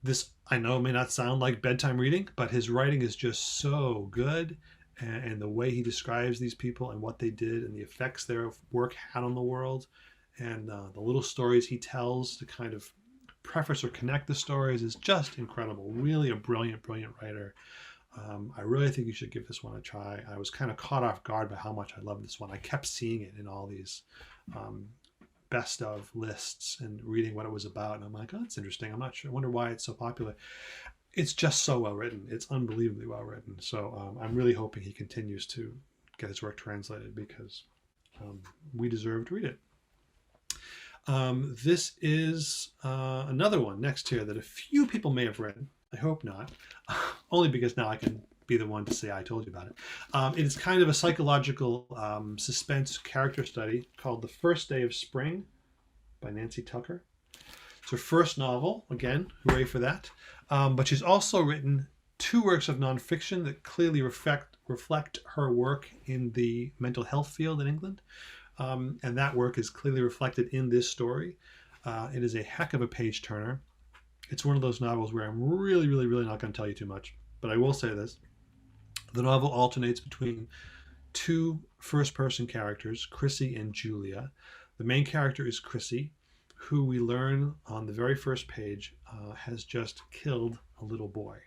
This, I know, may not sound like bedtime reading, but his writing is just so good. And the way he describes these people and what they did and the effects their work had on the world, and the little stories he tells to kind of preface or connect the stories is just incredible. Really a brilliant, brilliant writer. I really think you should give this one a try. I was kind of caught off guard by how much I love this one. I kept seeing it in all these best of lists and reading what it was about. And I'm like, oh, that's interesting. I'm not sure. I wonder why it's so popular. It's just so well written. It's unbelievably well written. So I'm really hoping he continues to get his work translated, because we deserve to read it. This is another one next here that a few people may have read. I hope not, only because now I can be the one to say I told you about it. It is kind of a psychological suspense character study called The First Day of Spring by Nancy Tucker. It's her first novel. Again, hooray for that. But she's also written 2 works of nonfiction that clearly reflect her work in the mental health field in England. And that work is clearly reflected in this story. It is a heck of a page turner. It's one of those novels where I'm really, really, really not going to tell you too much. But I will say this. The novel alternates between 2 first-person characters, Chrissy and Julia. The main character is Chrissy, who we learn on the very first page has just killed a little boy.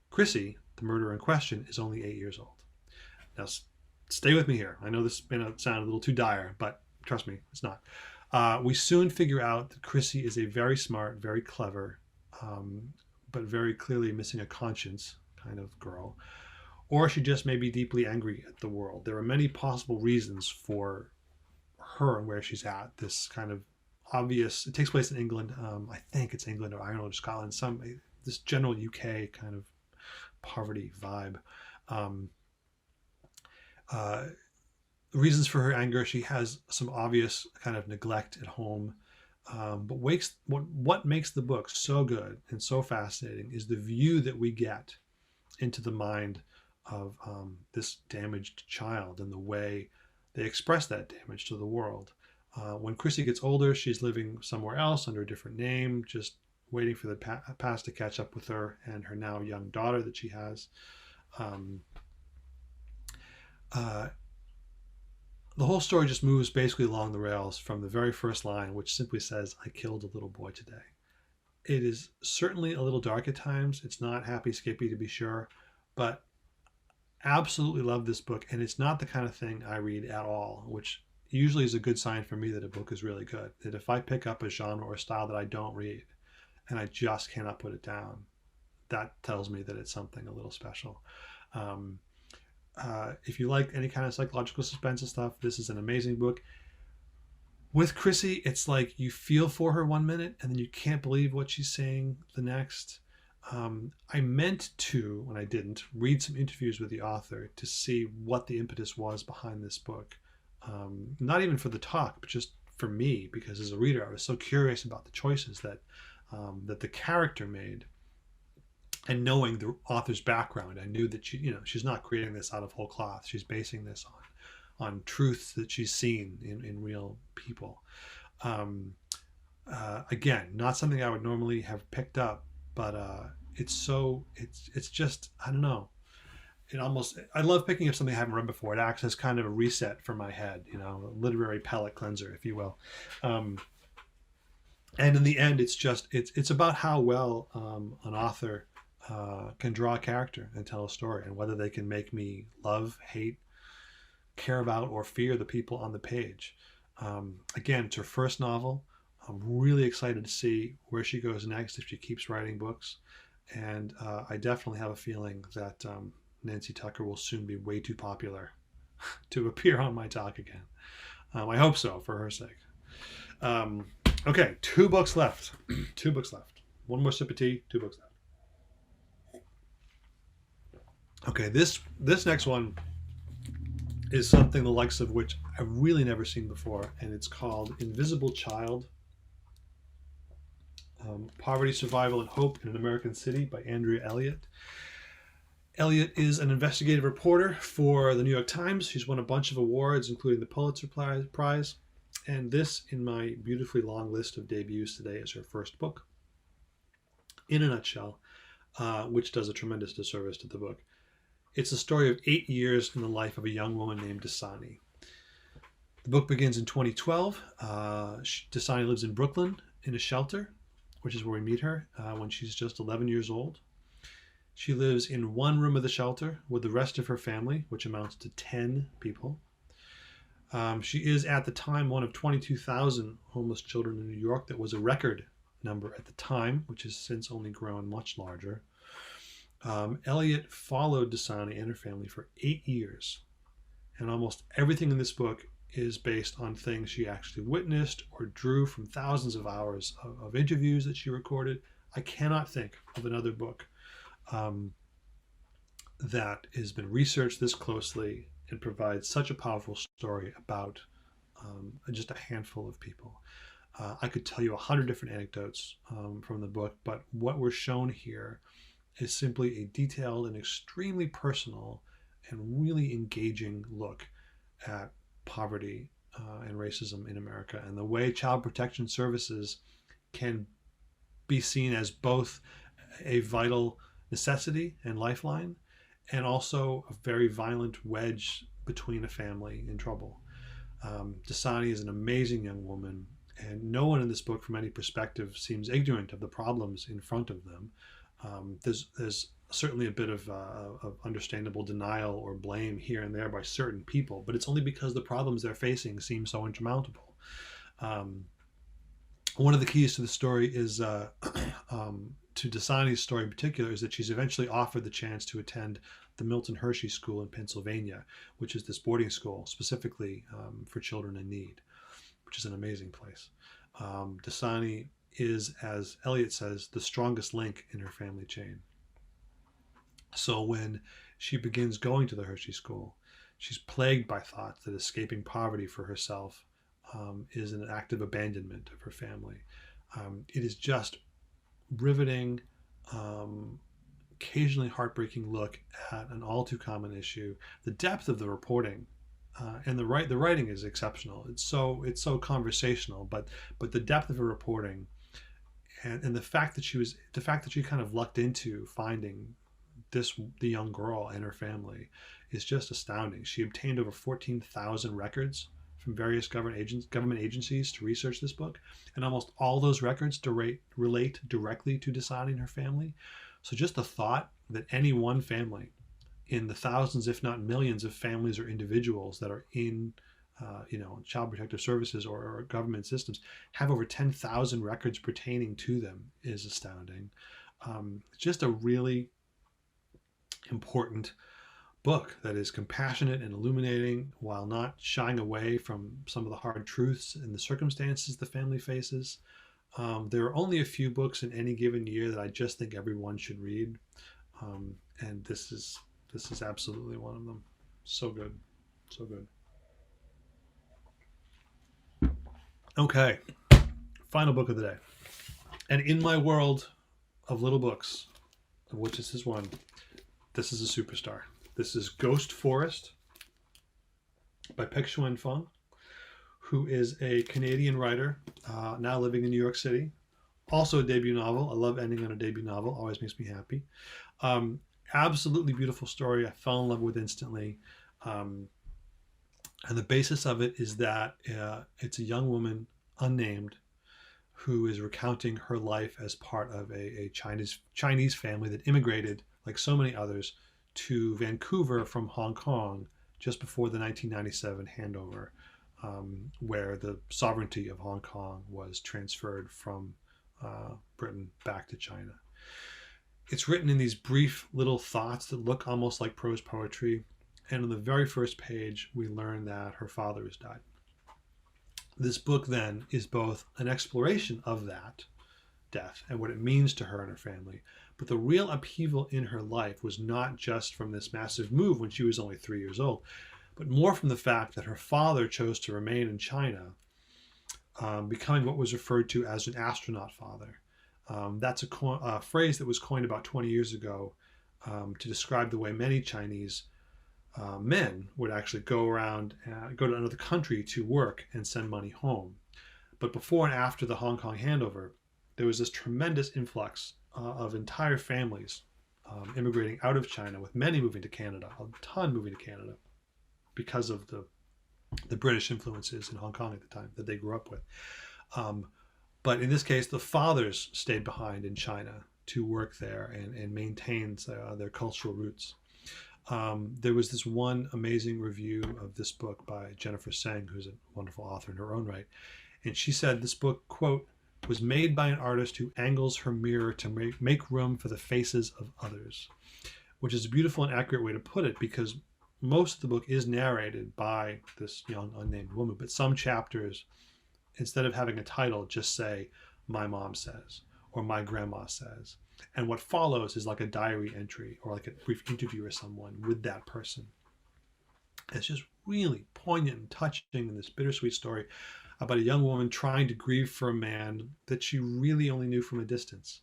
Chrissy, the murderer in question, is only 8 years old. Now, stay with me here. I know this may not sound a little too dire, but trust me, it's not. We soon figure out that Chrissy is a very smart, very clever, but very clearly missing a conscience kind of girl. Or she just may be deeply angry at the world. There are many possible reasons for her and where she's at. This kind of obvious, it takes place in England. I think it's England or Ireland or Scotland. This general UK kind of poverty vibe. Reasons for her anger: she has some obvious kind of neglect at home. But what makes the book so good and so fascinating is the view that we get into the mind of this damaged child and the way they express that damage to the world. When Chrissy gets older, she's living somewhere else under a different name, just waiting for the past to catch up with her and her now young daughter that she has. The whole story just moves basically along the rails from the very first line, which simply says, "I killed a little boy today." It is certainly a little dark at times. It's not happy skippy, to be sure, but absolutely love this book. And it's not the kind of thing I read at all, which usually is a good sign for me that a book is really good. That if I pick up a genre or style that I don't read and I just cannot put it down, that tells me that it's something a little special. If you like any kind of psychological suspense and stuff, this is an amazing book. With Chrissy, it's like you feel for her one minute and then you can't believe what she's saying the next. I meant to, when I didn't, read some interviews with the author to see what the impetus was behind this book. Not even for the talk, but just for me, because as a reader, I was so curious about the choices that the character made. And knowing the author's background, I knew that she's not creating this out of whole cloth. She's basing this on truths that she's seen in real people. Again, not something I would normally have picked up, but it's just, I don't know. I love picking up something I haven't read before. It acts as kind of a reset for my head, a literary palate cleanser, if you will. And in the end, it's about how well an author can draw a character and tell a story, and whether they can make me love, hate, care about, or fear the people on the page. Again, it's her first novel. I'm really excited to see where she goes next if she keeps writing books. And I definitely have a feeling that Nancy Tucker will soon be way too popular to appear on my talk again. I hope so, for her sake. Okay, 2 books left. 2 books left. One more sip of tea, 2 books left. Okay, this next one is something the likes of which I've really never seen before, and it's called Invisible Child, Poverty, Survival, and Hope in an American City by Andrea Elliott. Elliott is an investigative reporter for the New York Times. She's won a bunch of awards, including the Pulitzer Prize. And this, in my beautifully long list of debuts today, is her first book. In a nutshell, which does a tremendous disservice to the book. It's a story of 8 years in the life of a young woman named Dasani. The book begins in 2012. Dasani lives in Brooklyn in a shelter, which is where we meet her when she's just 11 years old. She lives in one room of the shelter with the rest of her family, which amounts to 10 people. She is at the time one of 22,000 homeless children in New York. That was a record number at the time, which has since only grown much larger. Elliott followed Dasani and her family for 8 years, and almost everything in this book is based on things she actually witnessed or drew from thousands of hours of interviews that she recorded. I cannot think of another book that has been researched this closely and provides such a powerful story about just a handful of people. I could tell you 100 different anecdotes from the book, but what we're shown here is simply a detailed and extremely personal and really engaging look at poverty and racism in America, and the way child protection services can be seen as both a vital necessity and lifeline, and also a very violent wedge between a family in trouble. Dasani is an amazing young woman, and no one in this book from any perspective seems ignorant of the problems in front of them. There's certainly a bit of understandable denial or blame here and there by certain people, but it's only because the problems they're facing seem so insurmountable. One of the keys to the story is to Dasani's story in particular is that she's eventually offered the chance to attend the Milton Hershey School in Pennsylvania, which is this boarding school specifically for children in need, which is an amazing place. Dasani is, as Elliott says, the strongest link in her family chain. So when she begins going to the Hershey School, she's plagued by thoughts that escaping poverty for herself is an act of abandonment of her family. It is just riveting, occasionally heartbreaking look at an all too common issue. The depth of the reporting and the writing is exceptional. It's so conversational, but the depth of her reporting and the fact that she kind of lucked into finding the young girl and her family is just astounding. She obtained over 14,000 records from various government agencies to research this book, and almost all those records relate directly to Dasani and her family. So just the thought that any one family in the thousands, if not millions, of families or individuals that are in child protective services or government systems have over 10,000 records pertaining to them is astounding. Just a really important book that is compassionate and illuminating while not shying away from some of the hard truths and the circumstances the family faces. There are only a few books in any given year that I just think everyone should read, and this is absolutely one of them. So good, so good. Okay, final book of the day, and in my world of little books, of which this is one, this is a superstar. This is Ghost Forest by Pek-Shuen Fung, who is a Canadian writer now living in New York City. Also a debut novel. I love ending on a debut novel. Always makes me happy. Absolutely beautiful story. I fell in love with instantly. And the basis of it is that it's a young woman, unnamed, who is recounting her life as part of a Chinese family that immigrated, like so many others, to Vancouver from Hong Kong just before the 1997 handover, where the sovereignty of Hong Kong was transferred from Britain back to China. It's written in these brief little thoughts that look almost like prose poetry, and on the very first page we learn that her father has died. This book then is both an exploration of that death and what it means to her and her family, But the real upheaval in her life was not just from this massive move when she was only 3 years old, but more from the fact that her father chose to remain in China, becoming what was referred to as an astronaut father. That's a phrase that was coined about 20 years ago to describe the way many Chinese men would actually go around, go to another country to work and send money home. But before and after the Hong Kong handover, there was this tremendous influx of entire families immigrating out of China, with many moving to Canada, a ton moving to Canada, because of the British influences in Hong Kong at the time that they grew up with. But in this case, the fathers stayed behind in China to work there and maintain their cultural roots. There was this one amazing review of this book by Jennifer Seng, who's a wonderful author in her own right. And she said this book, quote, was made by an artist who angles her mirror to make room for the faces of others, which is a beautiful and accurate way to put it, because most of the book is narrated by this young unnamed woman, but some chapters, instead of having a title, just say, my mom says, or my grandma says. And what follows is like a diary entry or like a brief interview with someone with that person. It's just really poignant and touching in this bittersweet story about a young woman trying to grieve for a man that she really only knew from a distance.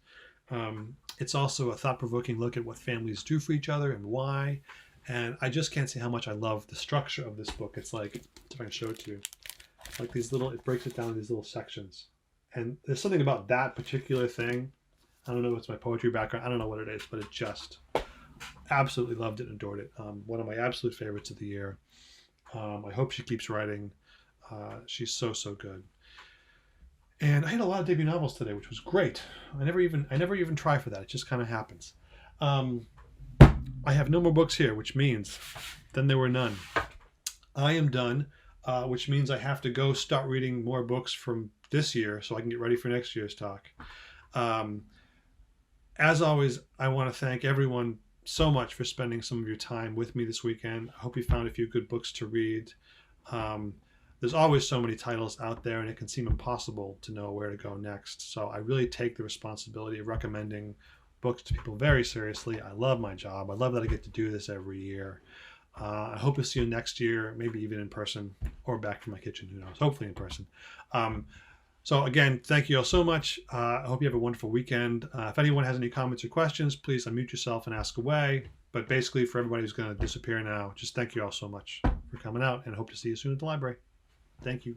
It's also a thought-provoking look at what families do for each other and why. And I just can't say how much I love the structure of this book. It's like, if I can show it to you, like these little, it breaks it down in these little sections. And there's something about that particular thing. I don't know if it's my poetry background. I don't know what it is, but it just absolutely loved it and adored it. One of my absolute favorites of the year. I hope she keeps writing. She's so good. And I had a lot of debut novels today, which was great. I never even try for that. It just kind of happens. I have no more books here, which means then there were none. I am done, which means I have to go start reading more books from this year so I can get ready for next year's talk. As always, I want to thank everyone so much for spending some of your time with me this weekend. I hope you found a few good books to read. There's always so many titles out there, and it can seem impossible to know where to go next. So I really take the responsibility of recommending books to people very seriously. I love my job. I love that I get to do this every year. I hope to see you next year, maybe even in person or back from my kitchen, who knows, hopefully in person. So again, thank you all so much. I hope you have a wonderful weekend. If anyone has any comments or questions, please unmute yourself and ask away. But basically, for everybody who's going to disappear now, just thank you all so much for coming out, and hope to see you soon at the library. Thank you.